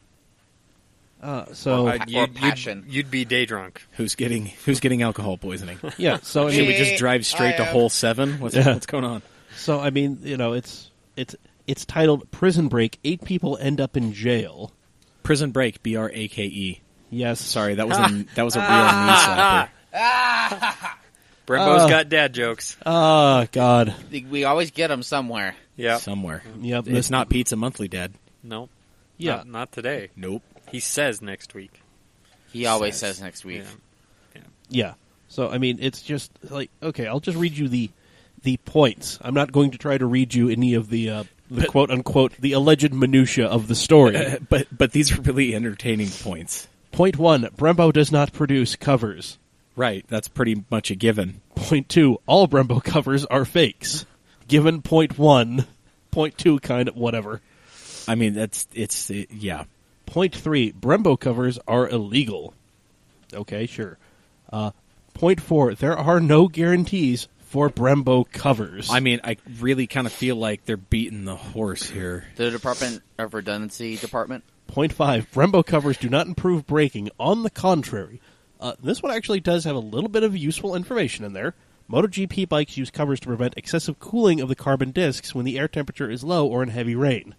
so... Or passion. You'd be day drunk. Who's getting alcohol poisoning? yeah, so I Should mean, we just drive straight to hole 7? What's going on? so I mean, you know, it's titled Prison Break. 8 people end up in jail. Prison Break, BRAKE. Yes. Sorry, that was a real knee slapper. Brembo's got dad jokes. Oh, God. We always get them somewhere. Yeah. Somewhere. Yep. It's not Pizza Monthly, Dad. No. Yeah. Not today. Nope. He says next week. He always says next week. Yeah. Yeah. So, I mean, it's just like, okay, I'll just read you the points. I'm not going to try to read you any of the quote-unquote, the alleged minutia of the story. But these are really entertaining points. Point 1, Brembo does not produce covers. Right, that's pretty much a given. Point 2, all Brembo covers are fakes. Given point 1, point 2, kind of whatever. I mean, yeah. Point 3, Brembo covers are illegal. Okay, sure. Point 4, there are no guarantees for Brembo covers. I mean, I really kind of feel like they're beating the horse here. The Department of Redundancy Department. Point 5, Brembo covers do not improve braking. On the contrary. This one actually does have a little bit of useful information in there. MotoGP bikes use covers to prevent excessive cooling of the carbon discs when the air temperature is low or in heavy rain.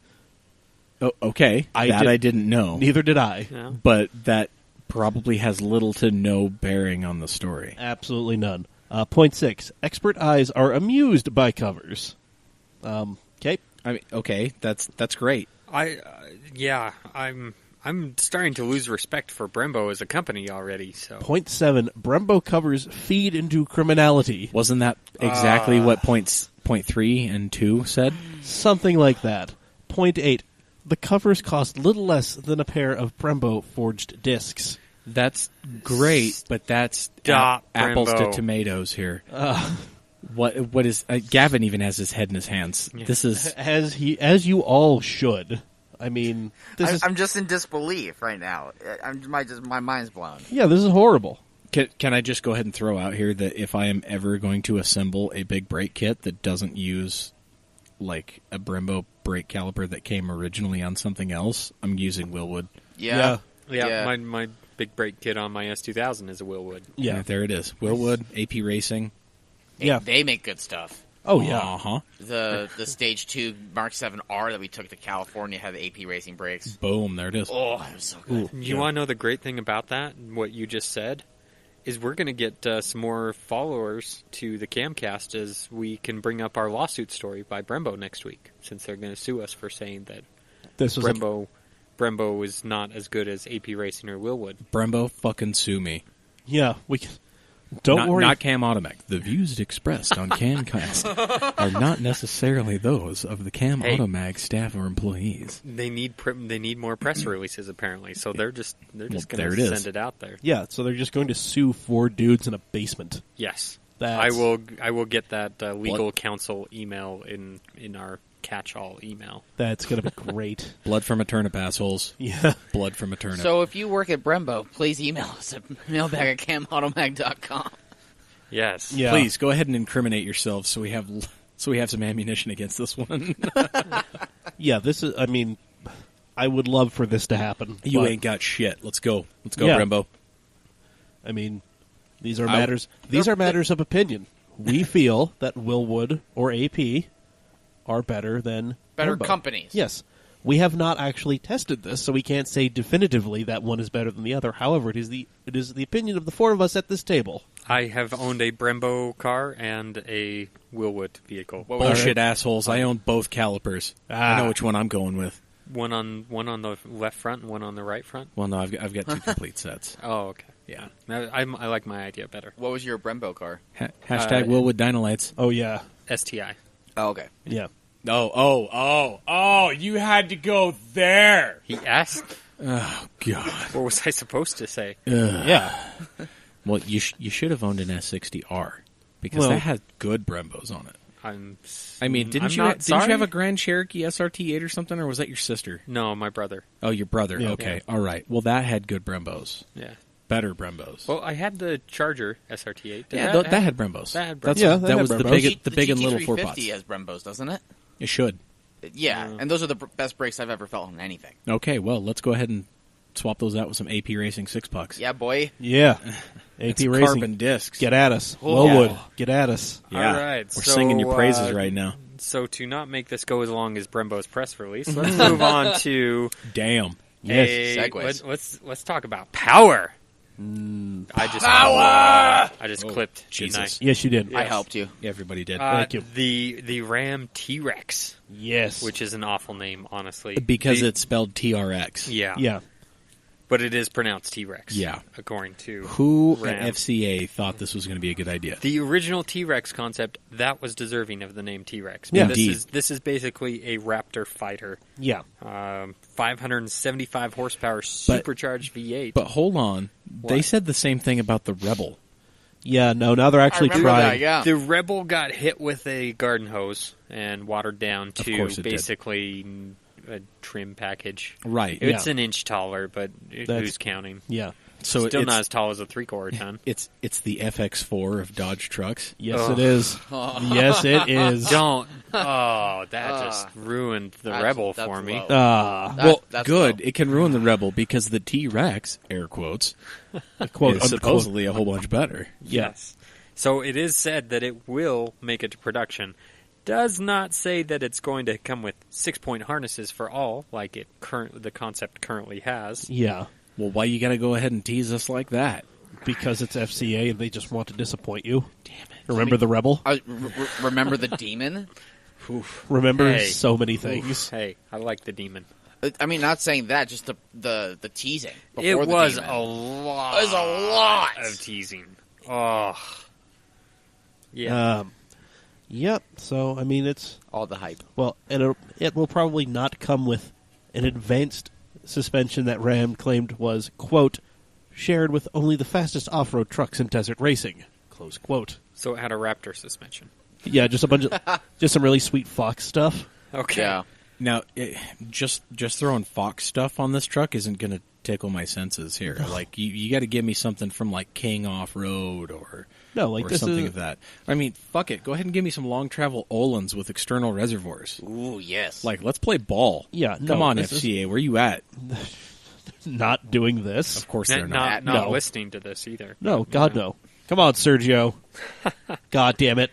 Oh, okay, I didn't know. Neither did I. Yeah. But that probably has little to no bearing on the story. Absolutely none. Point 6, expert eyes are amused by covers. Okay. I mean, okay, that's great. I'm starting to lose respect for Brembo as a company already. So Point 7, Brembo covers feed into criminality. Wasn't that exactly what point 6.3 and 2 said? Something like that. Point 8. The covers cost little less than a pair of Brembo forged discs. That's great, but that's Stop, apples to Brembo. tomatoes here. What is... Gavin even has his head in his hands. Yeah. This is... As you all should. I mean, I'm just in disbelief right now. My mind's blown. Yeah, this is horrible. Can I just go ahead and throw out here that if I am ever going to assemble a big brake kit that doesn't use like a Brembo brake caliper that came originally on something else, I'm using Willwood. Yeah. Yeah, my big brake kit on my S2000 is a Willwood. Yeah. There it is. Willwood, AP Racing. Yeah. They make good stuff. Oh, yeah. Uh-huh. The Stage 2 Mark 7R that we took to California had the AP racing brakes. Boom, there it is. Oh, it was so good. You want to know the great thing about that, what you just said? Is we're going to get some more followers to the Camcast as we can bring up our lawsuit story by Brembo next week, since they're going to sue us for saying that This was Brembo is not as good as AP Racing or Willwood. Brembo, fucking sue me. yeah, we can... Don't worry. Not Cam Automag. The views expressed on Camcast are not necessarily those of the Cam Hey. Automag staff or employees. They need more press releases apparently, so they're just there going it to is. send it out there. Yeah, so they're just going to sue 4 dudes in a basement. Yes, That's... I will get that legal counsel email in our catch-all email. That's going to be great. Blood from a turnip, assholes. Yeah. Blood from a turnip. So if you work at Brembo, please email us at mailbag@camautomag.com. Yes. Yeah. Please go ahead and incriminate yourselves so we have some ammunition against this one. Yeah, this is... I mean, I would love for this to happen. You but, ain't got shit. Let's go. Let's go, Yeah. Brembo. I mean, these are matters... These are matters of opinion. We feel that Willwood or AP are better than Better Brembo. companies. Yes. We have not actually tested this, so we can't say definitively that one is better than the other. However, it is the opinion of the 4 of us at this table. I have owned a Brembo car and a Willwood vehicle. Bullshit, assholes. I own both calipers. I know which one I'm going with. One on the left front and one on the right front. Well, no, I've got 2 complete sets. Oh, okay. Yeah. I like my idea better. What was your Brembo car? Hashtag Willwood Dynalights. Oh, yeah. STI. Oh, okay. Yeah. Oh, you had to go there. He asked. Oh, God. What was I supposed to say? Yeah. Well, you should have owned an S60R because Well- that had good Brembos on it. I mean, I'm didn't not you sorry. have a Grand Cherokee SRT8 or something, or was that your sister? No, my brother. Oh, your brother. Yeah. Okay, all right. Well, that had good Brembos, Yeah. better Brembos. Well, I had the Charger SRT8. Did yeah, that had Brembos. that had That's, Brembos. Yeah, that that was had the Brembos. big and little 4 GT350 pots. has Brembos, doesn't it? It should. Yeah, and those are the best brakes I've ever felt on anything. Okay, well, let's go ahead and swap those out with some AP Racing 6-pucks. Yeah, boy. Yeah. AP It's Racing. carbon discs. Get at us. Oh. Willwood, get at us. Yeah. All right, We're so, singing your praises right now. So to not make this go as long as Brembo's press release, let's move on to Damn. Yes. Segues. let's talk about power. I just clipped, didn't I? Jesus. Yes, you did. I helped you. Everybody did. Thank you. The Ram T-Rex, Yes. which is an awful name, honestly. Because it's spelled TRX. yeah, Yeah. but it is pronounced T-Rex. Yeah. according to Who Ram. at FCA thought this was going to be a good idea? The original T-Rex concept that was deserving of the name T-Rex. Yeah. Indeed. This is basically a Raptor fighter. Yeah. 575 horsepower supercharged V8. But hold on. They What? said the same thing about the Rebel. Yeah, no, now they're actually I remember trying. that, yeah. The Rebel got hit with a garden hose and watered down to course it did. basically a trim package. Right. It's an inch taller, but That's- who's counting? Yeah. So Still it's, not as tall as a 3/4 ton. it's the FX4 of Dodge trucks. Yes, Ugh. it is. Yes, it is. Don't. Oh, that just ruined the That's- Rebel that's for me. low. Ah, Well, that's good. low. It can ruin the Rebel because the T-Rex, air quotes, quote is unquote. supposedly a whole bunch better. Yes. So it is said that it will make it to production. Does not say that it's going to come with 6-point harnesses for all, like the concept currently has. Yeah. Well, why you got to go ahead and tease us like that? Because it's FCA and they just want to disappoint you. Damn it. Remember the Rebel? Remember the Demon? Remember Hey. so many things. Hey, I like the Demon. I mean, not saying that, just the teasing. It before the was Demon. a lot. It was a lot of teasing. Oh, yeah. Yep. So I mean, it's All the hype. well, and it will probably not come with an advanced suspension that Ram claimed was, quote, shared with only the fastest off-road trucks in desert racing, close quote. So it had a Raptor suspension. Yeah, just a bunch of just some really sweet Fox stuff. Okay. Yeah. Now, just throwing Fox stuff on this truck isn't going to tickle my senses here. Like, you got to give me something from, like, King Off-Road or This something is, of that. I mean, fuck it. Go ahead and give me some long-travel Ohlins with external reservoirs. Ooh, yes. Like, let's play ball. Yeah, no, Come on, this is- FCA. Where you at? not doing this. Of course they're Not not. No. listening to this either. No, God no. Come on, Sergio. God damn it.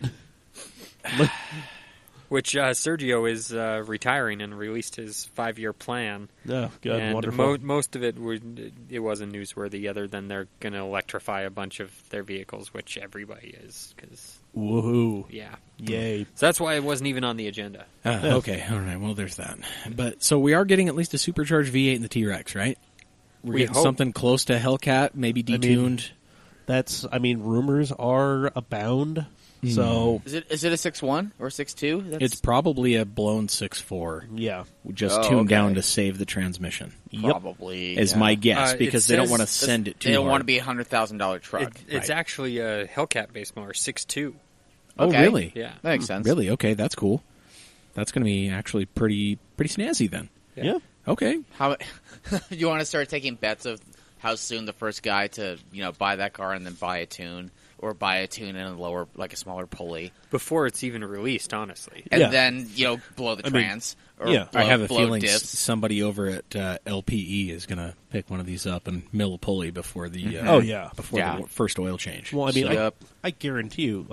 Which Sergio is retiring and released his 5-year plan. Oh, good, and wonderful. most of it wasn't newsworthy, other than they're going to electrify a bunch of their vehicles, which everybody is. Cause, Woohoo. yeah. Yay. So that's why it wasn't even on the agenda. Okay, all right. Well, there's that. But so we are getting at least a supercharged V8 in the T-Rex, right? We're We getting hope. something close to Hellcat, maybe detuned. Rumors are abound. So, Is it a 6.1 or 6.2? That's It's probably a blown 6.4, yeah. just Oh, tuned okay. down to save the transmission. probably Is yeah. my guess, It because they don't says- want to send it too They don't hard. want to be a $100,000 truck. It's actually a Hellcat-based motor, 6.2. Oh, Okay. really? Yeah. That makes sense. Really? Okay, that's cool. That's going to be actually pretty snazzy then. Yeah. Okay. How you want to start taking bets of how soon the first guy to buy that car and then buy a tune, or buy a tune and a smaller pulley, Before it's even released, honestly. and Yeah. then blow the I mean, trans. Or yeah. blow, I have a blow feeling diffs. somebody over at LPE is going to pick one of these up and mill a pulley before the Oh, yeah. before Yeah. the first oil change. Well, I mean, So- Yep. I guarantee you,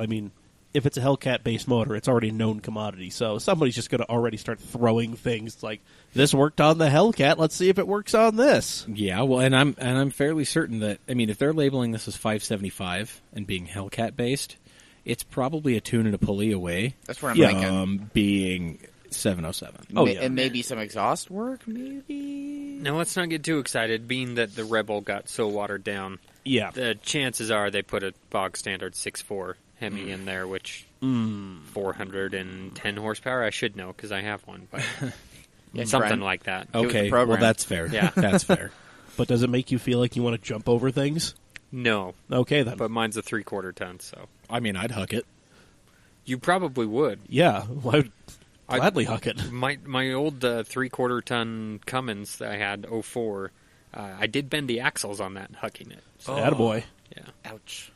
if it's a Hellcat-based motor, it's already a known commodity. So somebody's just going to already start throwing things like, this worked on the Hellcat, let's see if it works on this. yeah, well, and I'm fairly certain that if they're labeling this as 575 and being Hellcat based, it's probably a tune and a pulley away That's what I'm Yeah. thinking. being 707. Oh, yeah. And maybe some exhaust work, maybe. Now, let's not get too excited, being that the Rebel got so watered down. Yeah. The chances are they put a bog standard 6.4 Hemi in there, which 410 horsepower. I should know because I have one, but something Brent. like that. with the Okay, program. well, that's fair. Yeah. That's fair. But does it make you feel like you want to jump over things? No, Okay, then. but mine's a 3/4 ton, so I'd huck it. you probably would. Yeah, well, I'd gladly huck it. My old 3/4 ton Cummins that I had 04, I did bend the axles on that, hucking it. So, Attaboy. yeah, Ouch.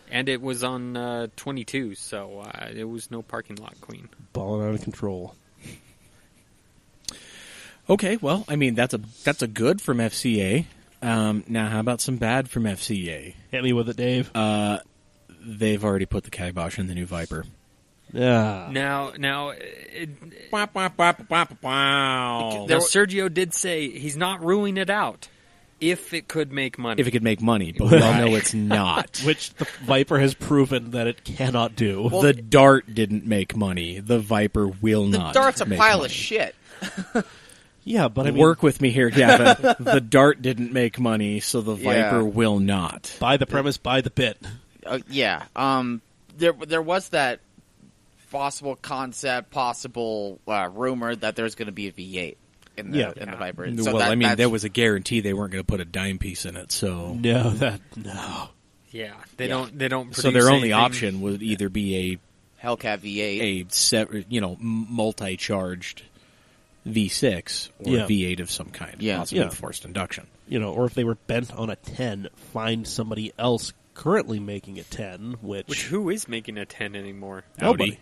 and it was on 22, so it was no parking lot queen. Balling out of control. Okay, well, that's a good from FCA. Now, how about some bad from FCA? Hit me with it, Dave. They've already put the kibosh in the new Viper. Yeah. Now, Wow. Sergio did say he's not ruling it out if it could make money. If it could make money, but we all know it's not. Which the Viper has proven that it cannot do. The Dart didn't make money. The Viper will The not. Dart's a make pile money. of shit. Yeah, but I mean, Work with me here, Gavin. The Dart didn't make money, so the Yeah. Viper will not. buy the premise, buy the bit. Yeah. There was that possible concept, possible rumor that there's going to be a V8 in the Viper. So Well, that's- there was a guarantee they weren't going to put a dime piece in it, so No. yeah, they don't. They don't. so their only produce anything. option would either be Hellcat V8. multi-charged V6 or Yeah. a V8 of some kind, Yeah. possibly Yeah. with forced induction. Or if they were bent on a 10, find somebody else currently making a 10, Which who is making a 10 anymore? nobody. Audi.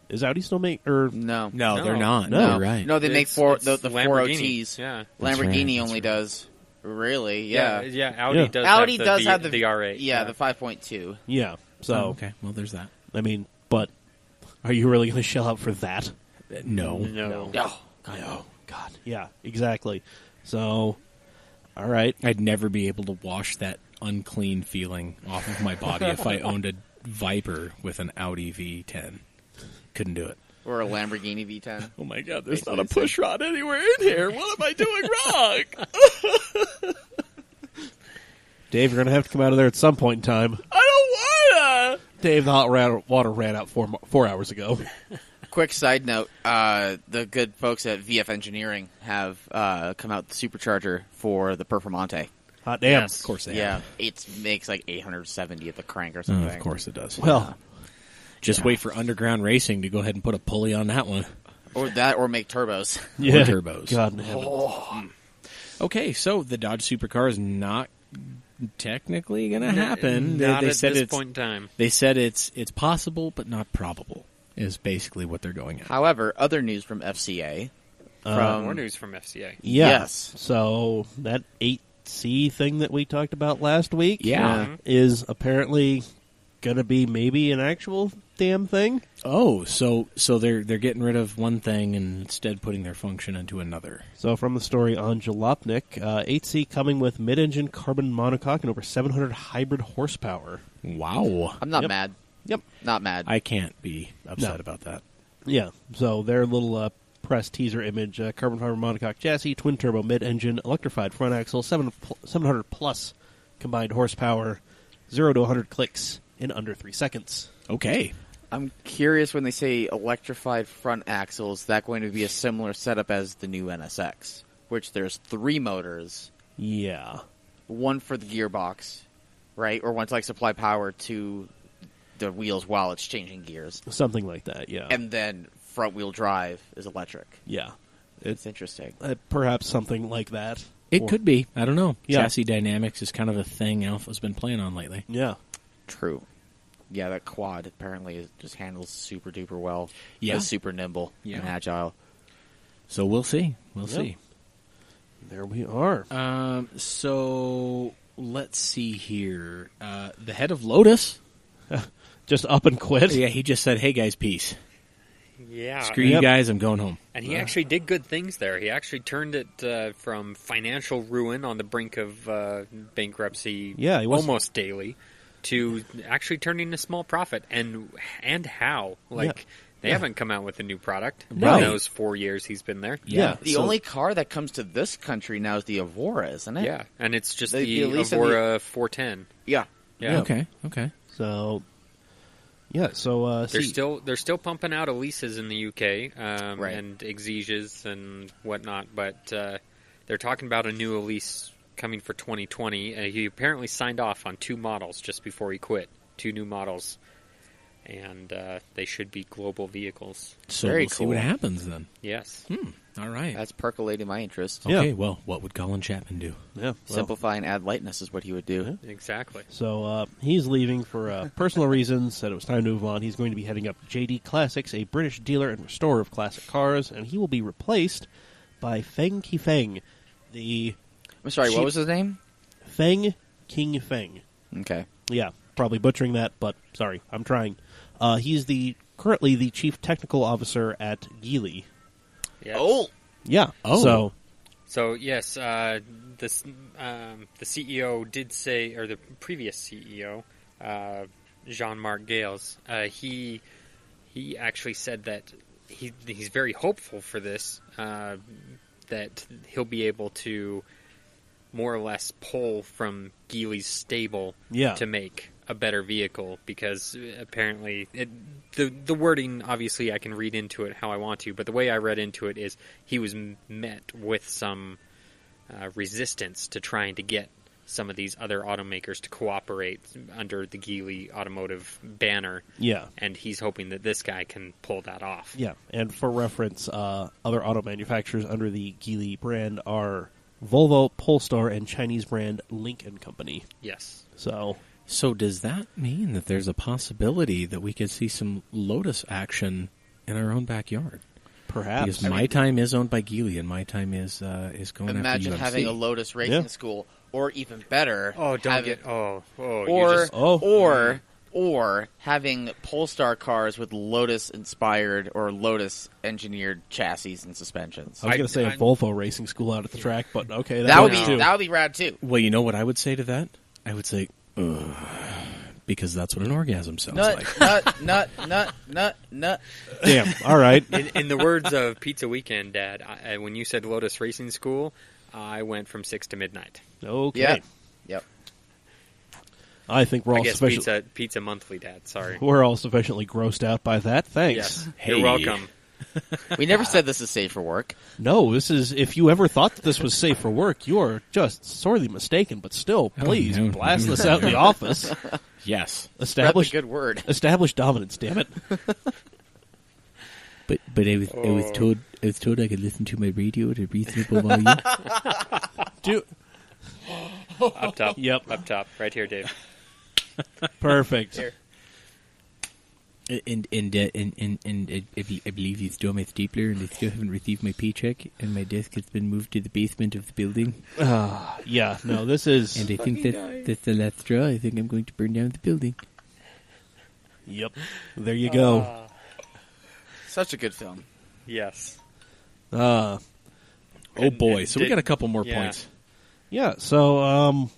Is Audi still make or No. No, No. they're not. No. You're right. No, they make It's the Lamborghini. 4OTs. Yeah. That's Lamborghini right, only that's does. Really? Yeah. Yeah. Audi Yeah. does. Audi have does have the the R8. Yeah, the 5.2. yeah. So Oh, okay. Well, there's that. I mean, but are you really going to shell out for that? No. No. Oh, Oh God. Yeah, exactly. So, all right. I'd never be able to wash that unclean feeling off of my body if I owned a Viper with an Audi V10. Couldn't do it. or a Lamborghini V10. Oh my God, there's not a push rod anywhere in here. What am I doing wrong? Dave, you're going to have to come out of there at some point in time. I don't wanna. Dave, the hot water ran out 4 hours ago. Quick side note: the good folks at VF Engineering have come out with the supercharger for the Performante. Hot damn. Of course they Yeah, have. it makes like 870 at the crank or Oh, something. of course it does. Well, Just wait for Underground Racing to go ahead and put a pulley on that one. Or that, or make turbos. yeah. turbos. God in heaven. Okay, so the Dodge Supercar is not technically going to happen. Not they at said this it's, point in time. They said it's possible, but not probable. Is basically what they're going at. However, other news from FCA. More news from FCA. Yeah. Yes. So that 8C thing that we talked about last week Yeah. is apparently going to be maybe an actual damn thing. Oh, so they're getting rid of one thing and instead putting their function into another. So from the story on Jalopnik, 8C coming with mid-engine carbon monocoque and over 700 hybrid horsepower. Wow. I'm not Yep. mad. Yep. Not mad. I can't be upset No. about that. Yeah. So their little press teaser image, carbon fiber monocoque chassis, twin turbo mid-engine, electrified front axle, 700 plus combined horsepower, 0 to 100 clicks in under 3 seconds. Okay. I'm curious when they say electrified front axle, is that going to be a similar setup as the new NSX? Which there's 3 motors, Yeah. one for the gearbox, right? Or one to like supply power to the wheels while it's changing gears. Something like that, yeah. And then front wheel drive is electric. yeah. It's interesting. Perhaps something like that. It Or- could be. I don't know. Yeah. Chassis dynamics is kind of a thing Alpha's been playing on lately. Yeah. True. Yeah, that quad apparently just handles super duper well. Yeah. It's super nimble Yeah. and agile. So we'll see. We'll Yep. see. There we are. So let's see here. The head of Lotus. Just up and quit. Yeah, he just said, "Hey guys, peace. Yeah. Screw Yep. you guys. I'm going home." And he actually did good things there. He actually turned it from financial ruin on the brink of bankruptcy Yeah, he was- almost daily to actually turning a small profit. And how? Like, they haven't come out with a new product No. in those 4 years he's been there. Yeah. The so- only car that comes to this country now is the Evora, isn't it? Yeah, and it's just The the Elise and Evora 410. Yeah. Yeah. Okay. Okay. So, yeah, so... They're still pumping out Elises in the UK Right. and Exiges and whatnot, but they're talking about a new Elise coming for 2020. He apparently signed off on 2 models just before he quit. 2 new models, and they should be global vehicles. So Very we'll see what cool. happens then. Yes. All right. That's percolating my interest. Yeah. Okay. Well, what would Colin Chapman do? yeah, well, Simplify and add lightness is what he would do. Exactly. So he's leaving for personal reasons, said it was time to move on. He's going to be heading up JD Classics, a British dealer and restorer of classic cars, and he will be replaced by Feng Qifeng, the I'm sorry, Cheap- what was his name? Feng King Feng. Okay. Yeah, probably butchering that, but sorry, I'm trying. He's currently the chief technical officer at Geely. Yes. Oh! Yeah. Oh. So, So yes, the CEO did say, or the previous CEO, Jean-Marc Gales, he actually said that he's very hopeful for this, that he'll be able to more or less pull from Geely's stable Yeah. to make a better vehicle, because apparently the wording, obviously I can read into it how I want to, but the way I read into it is he was met with some resistance to trying to get some of these other automakers to cooperate under the Geely automotive banner, yeah. and he's hoping that this guy can pull that off. Yeah, and for reference, other auto manufacturers under the Geely brand are Volvo, Polestar, and Chinese brand Link & Company. Yes. So does that mean that there's a possibility that we could see some Lotus action in our own backyard? Perhaps. Because my time is owned by Geely, and my time is going Imagine after UMC. having a Lotus racing Yeah. school, or even better, Oh, don't having- get... Oh, you or just... or having Polestar cars with Lotus inspired or Lotus engineered chassis and suspensions. I was going to say a I- Volvo racing school out at the track, but okay, That would works be too. that would be rad too. Well, you know what I would say to that? I would say, ugh, because that's what an orgasm sounds like. Nut. Damn. All right. In the words of Pizza Weekend, Dad, when you said Lotus Racing School, I went from 6 to midnight. Okay. Yeah. Yep. I think we're I all guess pizza monthly, Dad. Sorry. we're all sufficiently grossed out by that. Thanks. Yes. Hey. You're welcome. We never said this is safe for work. No, this is. If you ever thought that this was safe for work, you are just sorely mistaken. But still, please no. blast this out in the office. Yes. Spread the Establish good word. establish dominance. Damn it. But I was told I could listen to my radio at a reasonable volume. Do Up top. Yep. Up top. Right here, Dave. perfect. Here. And I believe you stole my stapler, and I still haven't received my paycheck, and my desk has been moved to the basement of the building. Yeah. No, this is. And I think that's the last straw. I think I'm going to burn down the building. Yep. There you go. Such a good film. Yes. Oh boy! and So we got a couple more yeah. points. Yeah. So,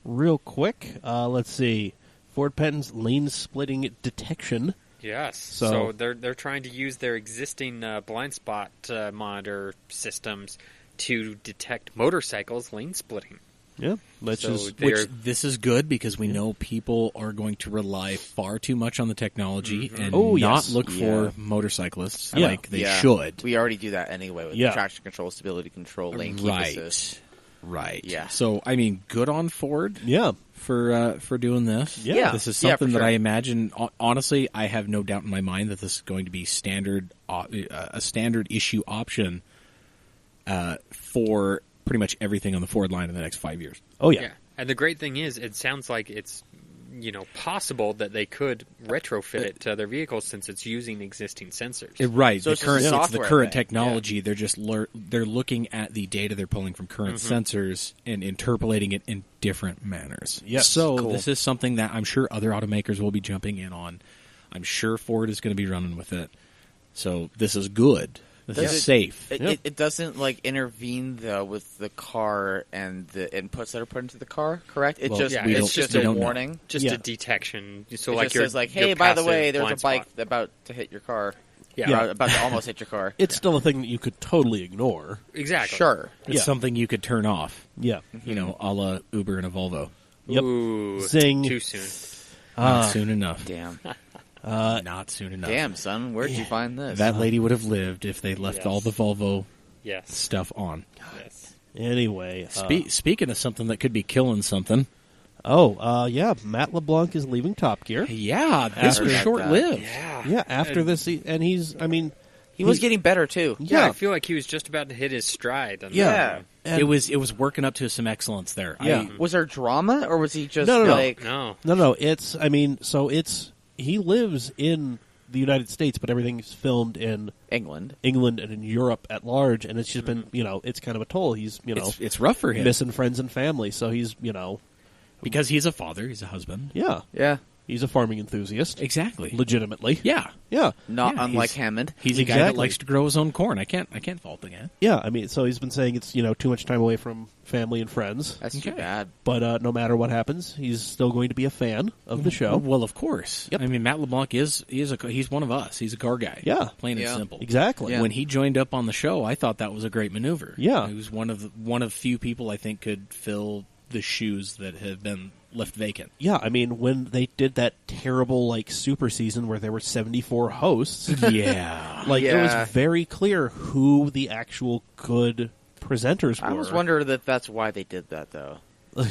real quick, let's see. Ford patents lane splitting detection. Yes. So- So they're trying to use their existing blind spot monitor systems to detect motorcycles lane splitting. Yeah. Which So is. they're This is good because we know people are going to rely far too much on the technology and Oh, not yes. look Yeah. for motorcyclists Yeah. like they Yeah. should. We already do that anyway with Yeah. traction control, stability control, lane keep assist. Right. Yeah. So I mean, good on Ford Yeah. for doing this. Yeah. This is Yeah, something for that sure. I imagine. Honestly, I have no doubt in my mind that this is going to be standard a standard issue option for pretty much everything on the Ford line in the next 5 years. Oh yeah. Yeah. And the great thing is, it sounds like it's possible that they could retrofit it to their vehicles since it's using existing sensors. Right. So the it's just a current it's the software current thing. technology. They're just they're looking at the data they're pulling from current sensors and interpolating it in different manners. Yes. So Cool. this is something that I'm sure other automakers will be jumping in on. I'm sure Ford is going to be running with it. So this is good. This Does is it- safe. It doesn't intervene though with the car and the inputs that are put into the car, correct? It Well, just yeah, we it's don't- just we a don't know. warning. Just Yeah. a detection. So It like just your, says your hey, by the passive way, there's a blind bike spot. about to hit your car. Yeah, Yeah. About to almost hit your car. It's still a thing that you could totally ignore. exactly. Sure. It's Yeah. something you could turn off. Yeah. You know, a la Uber and a Volvo. Yep. Ooh, Zing. Too soon. Not soon enough. Damn. Not soon enough. Damn, son. Where'd you find this? That lady would have lived if they left Yes. all the Volvo Yes. stuff on. Yes. Anyway. Speaking of something that could be killing something. Yeah. Matt LeBlanc is leaving Top Gear. Yeah, this heard was about short-lived. Yeah. Yeah. After And- this, and he's. I mean. he was getting better too. Yeah, Yeah. I feel like he was just about to hit his stride. On Yeah. that. And- It was working up to some excellence there. Yeah. Was there drama or was he just No, no, no. like No. No. It's. I mean. So it's. He lives in the United States, but everything's filmed in England? England and in Europe at large, and it's just been. It's kind of a toll. He's. It's rough for him Missing friends and family, so he's. because he's a father, he's a husband. Yeah. Yeah. He's a farming enthusiast. Exactly. Legitimately. Yeah. Yeah. Not Yeah, unlike he's- Hammond. He's a guy that Exactly. likes to grow his own corn. I can't fault the guy. Yeah. I mean, so he's been saying it's, too much time away from family and friends. That's too Okay. bad. But no matter what happens, he's still going to be a fan of the show. Well, of course. Yep. I mean, Matt LeBlanc he's one of us. He's a car guy. Yeah. Plain and Yeah. simple. Exactly. Yeah. When he joined up on the show, I thought that was a great maneuver. Yeah. He was one of few people I think could fill the shoes that have been left vacant. Yeah, I mean, when they did that terrible, super season where there were 74 hosts, Yeah. it Yeah. was very clear who the actual good presenters were. I was wondering that that's why they did that though.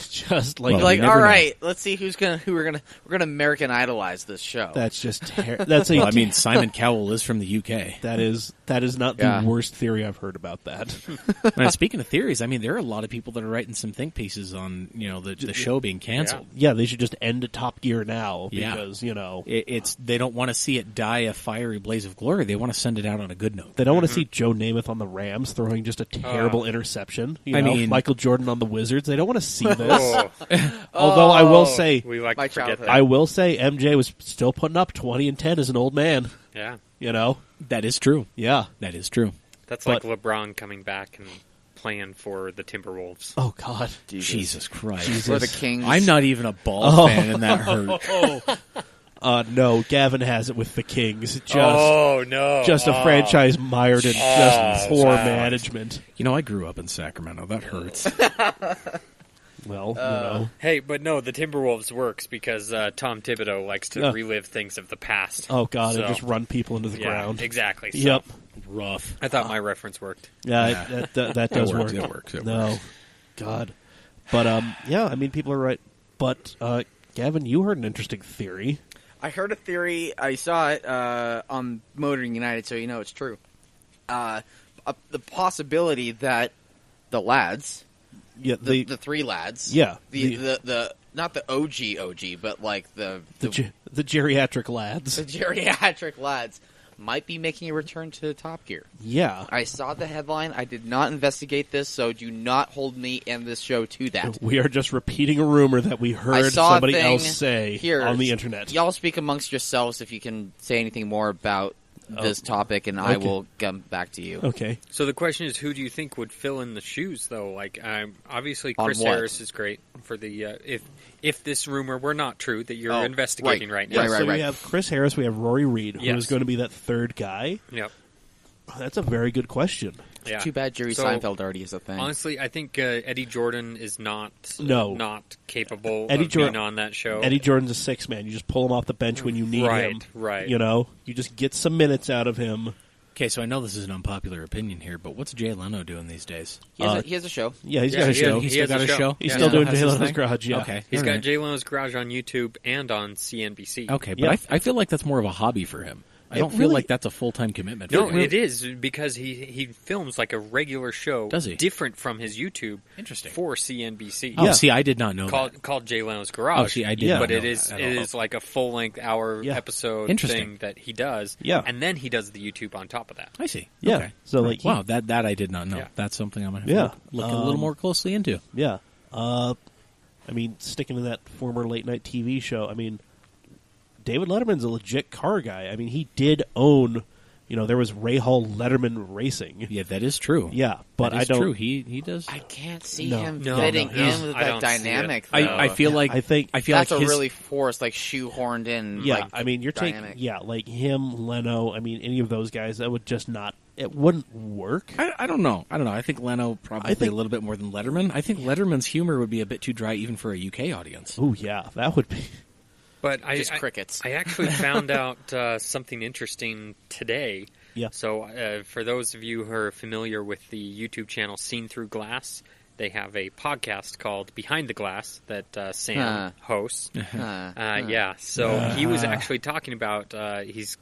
Just Well, Like, you never all know. right, let's see we're gonna American Idolize this show. that's just that's a Well, I mean, Simon Cowell is from the UK. that is not Yeah. the worst theory I've heard about that. And speaking of theories, I mean, there are a lot of people that are writing some think pieces on the show being canceled. Yeah, they should just end Top Gear now Yeah. because It's they don't want to see it die a fiery blaze of glory. They want to send it out on a good note. they don't want to see Joe Namath on the Rams throwing just a terrible interception. I mean- Michael Jordan on the Wizards. They don't want to see this. Oh, Although I will say, we like My to forget childhood. that. I will say, MJ was still putting up 20 and 10 as an old man. Yeah. That is true. Yeah. That is true. That's But- like LeBron coming back and playing for the Timberwolves. Oh God. Jesus Christ. For the Kings. I'm not even a ball fan, and that hurt. No, Gavin has it with the Kings. Oh no! Just a franchise mired in just poor management. You know, I grew up in Sacramento. That hurts. Well, you know. Hey, but no, the Timberwolves works because Tom Thibodeau likes to Yeah. relive things of the past. Oh, God, So, and just run people into the yeah, ground. exactly. So Yep. Rough. I thought my reference worked. Yeah, that does works, work. it works, it No. works. God. But, yeah, I mean, people are right. But, Gavin, you heard an interesting theory. I heard a theory. I saw it on Motoring United, so you know it's true. The possibility that the lads, Yeah, the three lads, yeah, the not the OG, but like the geriatric lads. the geriatric lads might be making a return to Top Gear. Yeah. I saw the headline. I did not investigate this, so do not hold me and this show to that. We are just repeating a rumor that we I heard saw a somebody thing else say here. on the internet. Y'all speak amongst yourselves if you can say anything more about this topic, and I okay. will come back to you. Okay. So the question is, who do you think would fill in the shoes, though? Like, obviously, On Chris what? Harris is great for the if this rumor were not true that you're Oh, investigating right right. now. So we have Chris Harris, we have Rory Reid, who Yes. is going to be that third guy. Yep. That's a very good question. Yeah. Too bad Jerry So, Seinfeld already is a thing. Honestly, I think Eddie Jordan is not capable Eddie of being Jordan- on that show. Eddie Jordan's a six man. You just pull him off the bench when you need Right, him. right. You know, you just get some minutes out of him. Okay, so I know this is an unpopular opinion here, but what's Jay Leno doing these days? he has a show. Yeah, he's Yeah, got a he show. has- He's he still got a a show. show? He's Yeah. still doing Has Jay his Leno's thing? Garage. Yeah. Okay. He's all got right. Jay Leno's Garage on YouTube and on CNBC. Okay, but Yeah. I feel like that's more of a hobby for him. I don't feel really- like that's a full-time commitment. No, for him. it is because he films like a regular show. Does he? Different from his YouTube. Interesting. For CNBC. Oh, Yeah. see, I did not know that. Called Jay Leno's Garage. Oh, see, I did Yeah. not But know it is that it at all. is like a full length hour Yeah. episode Interesting. thing that he does. Yeah. And then he does the YouTube on top of that. I see. Yeah. Okay. So, like, wow, that I did not know. Yeah. That's something I'm going to Yeah. look a little more closely into. Yeah. I mean, sticking to that former late night TV show, I mean, David Letterman's a legit car guy. I mean, he did own, there was Ray Hall Letterman Racing. Yeah, that is true. Yeah, but That I is don't. true. He does. I can't see No. him No, fitting no, in with I that don't see it. dynamic. I though. feel like I think that's like a his, really forced, like shoehorned in. Yeah, like, I mean, you're dynamic. taking like him, Leno. I mean, any of those guys that would just not. It wouldn't work. I don't know. I think Leno probably a little bit more than Letterman. I think Letterman's humor would be a bit too dry even for a UK audience. Oh yeah, that would be. But Just crickets. I actually found out something interesting today. Yeah. So for those of you who are familiar with the YouTube channel Seen Through Glass, they have a podcast called Behind the Glass that Sam hosts. Yeah, so he was actually talking about he's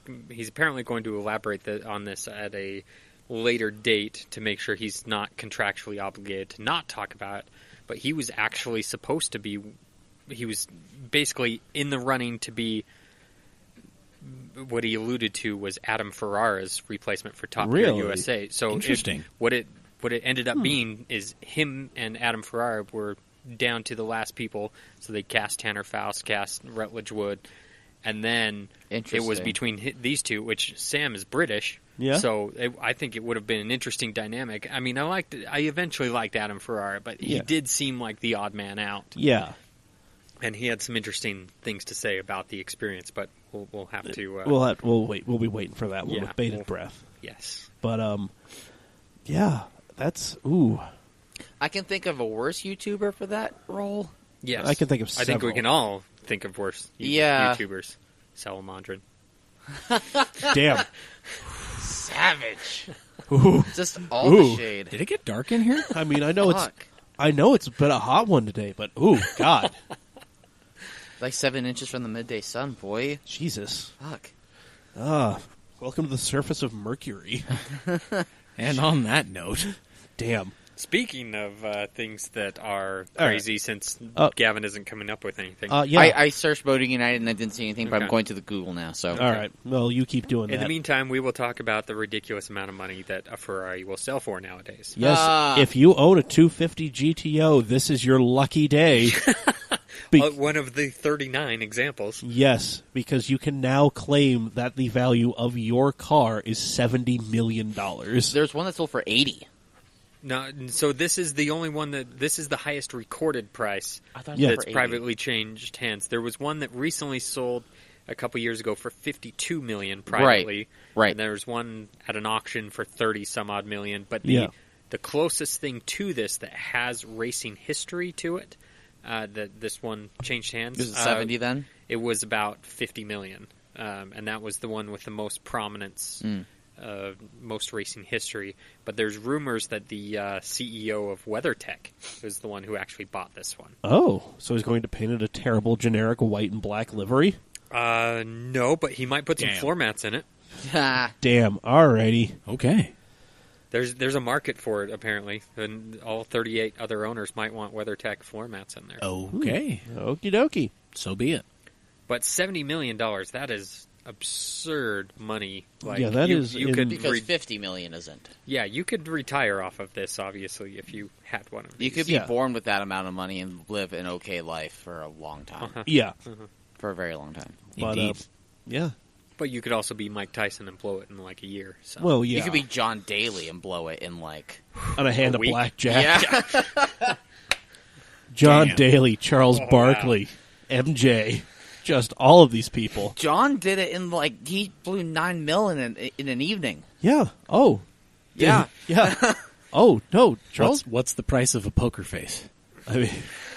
apparently going to elaborate on this at a later date to make sure he's not contractually obligated to not talk about it. But he was actually supposed to be. He was basically in the running to be. What he alluded to was Adam Ferrara's replacement for Top Gear Really? USA. So Interesting. What it ended up being is him and Adam Ferrara were down to the last people. So they cast Tanner Faust, cast Rutledge Wood, and then it was Interesting. between these two. Which Sam is British, Yeah. So I think it would have been an interesting dynamic. I mean, I eventually liked Adam Ferrara, but he Yeah. did seem like the odd man out. Yeah. And he had some interesting things to say about the experience, but we'll have to. We'll wait. We'll be waiting for that one Yeah, with bated we'll- breath. Yes. But yeah, that's ooh. I can think of a worse YouTuber for that role. Yes. I can think of I think we several. can all think of worse Yeah. YouTubers. Salamandrin. Damn. Savage. Ooh. Just all Ooh. the shade. Did it get dark in here? I mean, I know Fuck. it's been a hot one today, but ooh, God, Like 7 inches from the midday sun, boy. Jesus. Fuck. Welcome to the surface of Mercury. And on that note, Damn. Speaking of things that are All right. crazy, since Oh. Gavin isn't coming up with anything. Yeah. I searched Boating United and I didn't see anything, but I'm Okay. going to the Google now. So All right. Well, you keep doing In that. the meantime, we will talk about the ridiculous amount of money that a Ferrari will sell for nowadays. Yes, if you own a 250 GTO, this is your lucky day. One of the 39 examples. Yes, because you can now claim that the value of your car is $70 million. there's one that sold for 80. No, so this is the only one this is the highest recorded price I thought Yeah. it was that's for 80. privately changed hands. There was one that recently sold a couple years ago for $52 million privately. Right. And there was one at an auction for 30 some odd million. But Yeah. the closest thing to this that has racing history to it that this one changed hands. Is it 70 then? It was about 50 million, and that was the one with the most prominence, most racing history. But there's rumors that the CEO of WeatherTech is the one who actually bought this one. Oh, so he's going to paint it a terrible generic white and black livery? No, but he might put some floor mats in it. Damn, alrighty. Okay. There's a market for it, apparently, and all 38 other owners might want WeatherTech floor mats in there. Okay. Okie dokie. So be it. But $70 million, that is absurd money. Like, Yeah, that is you in- could Because 50 million isn't. Yeah, you could retire off of this, obviously, if you had one of these. You could be Yeah. born with that amount of money and live an okay life for a long time. Yeah, For a very long time. but Indeed. yeah. But you could also be Mike Tyson and blow it in like a year. So. Well, yeah. You could be John Daly and blow it in like... on a hand a of week? blackjack. Yeah. John Damn. Daly, Charles Barkley, MJ, just all of these people. John did it in like... He blew 9 mil in an evening. Yeah. Oh. Yeah. Yeah. Oh no, Charles. What's the price of a poker face? I mean,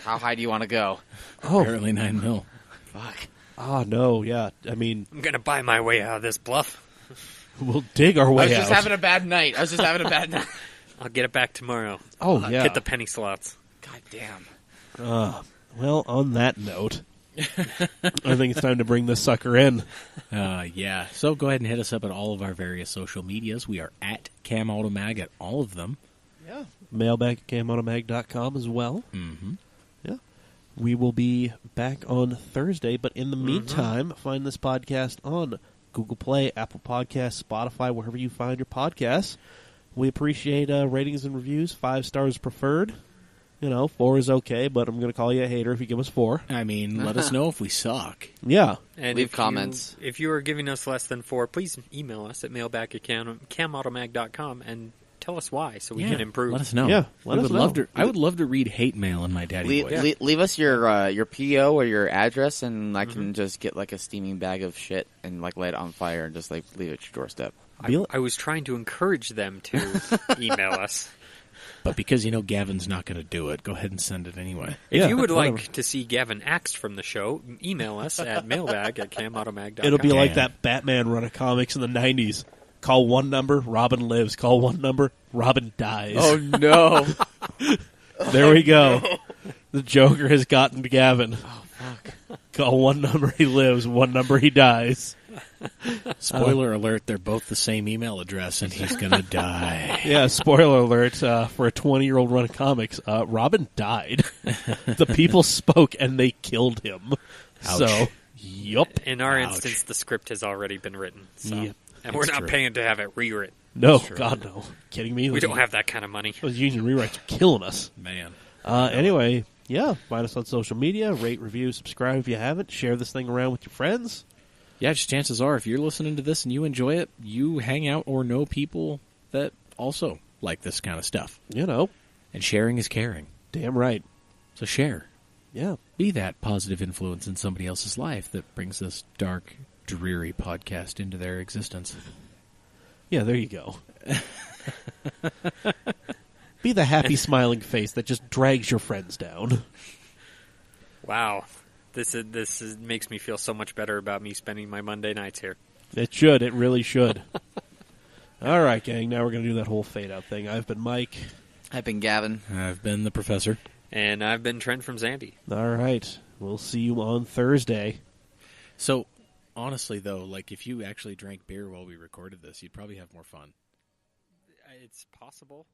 How high do you want to go? oh. Apparently 9 mil. Fuck. Oh no. Yeah. I mean, I'm going to buy my way out of this bluff. we'll dig our I way was out. just having a bad night. I'll get it back tomorrow. Oh yeah. Hit the penny slots. God damn. Well, on that note, I think it's time to bring this sucker in. Yeah. So go ahead and hit us up at all of our various social medias. We are at CamAutomag at all of them. Yeah. Mailbag at camautomag.com as well. Mm-hmm. Yeah. We will be back on Thursday, but in the meantime, find this podcast on Google Play, Apple Podcasts, Spotify, wherever you find your podcasts. We appreciate ratings and reviews. 5 stars preferred. 4 is okay, but I'm going to call you a hater if you give us 4. I mean, let us know if we suck. Yeah. And Leave if comments. If you are giving us less than 4, please email us at mailback@camautomag.com and tell us why so we can improve. Let us know. Yeah, I let us would know. love to. I would love to read hate mail in my daddy voice. Leave us your PO or your address, and I can just get like a steaming bag of shit and like light it on fire and just like leave it at your doorstep. I was trying to encourage them to email us. But because Gavin's not going to do it, go ahead and send it anyway. If Yeah, you would whatever. like to see Gavin axed from the show, email us at mailbag@camautomag.com. It'll be like Damn. that Batman run of comics in the 90s. Call one number, Robin lives. Call one number, Robin dies. no! There we go. The Joker has gotten to Gavin. Oh, fuck. Call one number, he lives. One number, he dies. Spoiler alert, they're both the same email address, and he's going to die. Yeah, spoiler alert, for a 20-year-old run of comics, Robin died. The people spoke, and they killed him. Ouch. So, yup. In our Ouch. instance, the script has already been written. So. Yep. And we're not true. paying to have it rewritten. No, God, no. Kidding me? We don't have that kind of money. Those union rewrites are killing us. Man. Anyway, yeah, find us on social media. Rate, review, subscribe if you haven't. Share this thing around with your friends. Yeah, just chances are, if you're listening to this and you enjoy it, you hang out or know people that also like this kind of stuff. And sharing is caring. Damn right. So share. Yeah. Be that positive influence in somebody else's life that brings this dark, dreary podcast into their existence. Yeah, there you go. Be the happy, smiling face that just drags your friends down. Wow. This makes me feel so much better about me spending my Monday nights here. It should. It really should. All right, gang. Now we're going to do that whole fade-out thing. I've been Mike. I've been Gavin. I've been the professor. And I've been Trent from Zandy. All right. We'll see you on Thursday. So, honestly, though, like, if you actually drank beer while we recorded this, you'd probably have more fun. It's possible.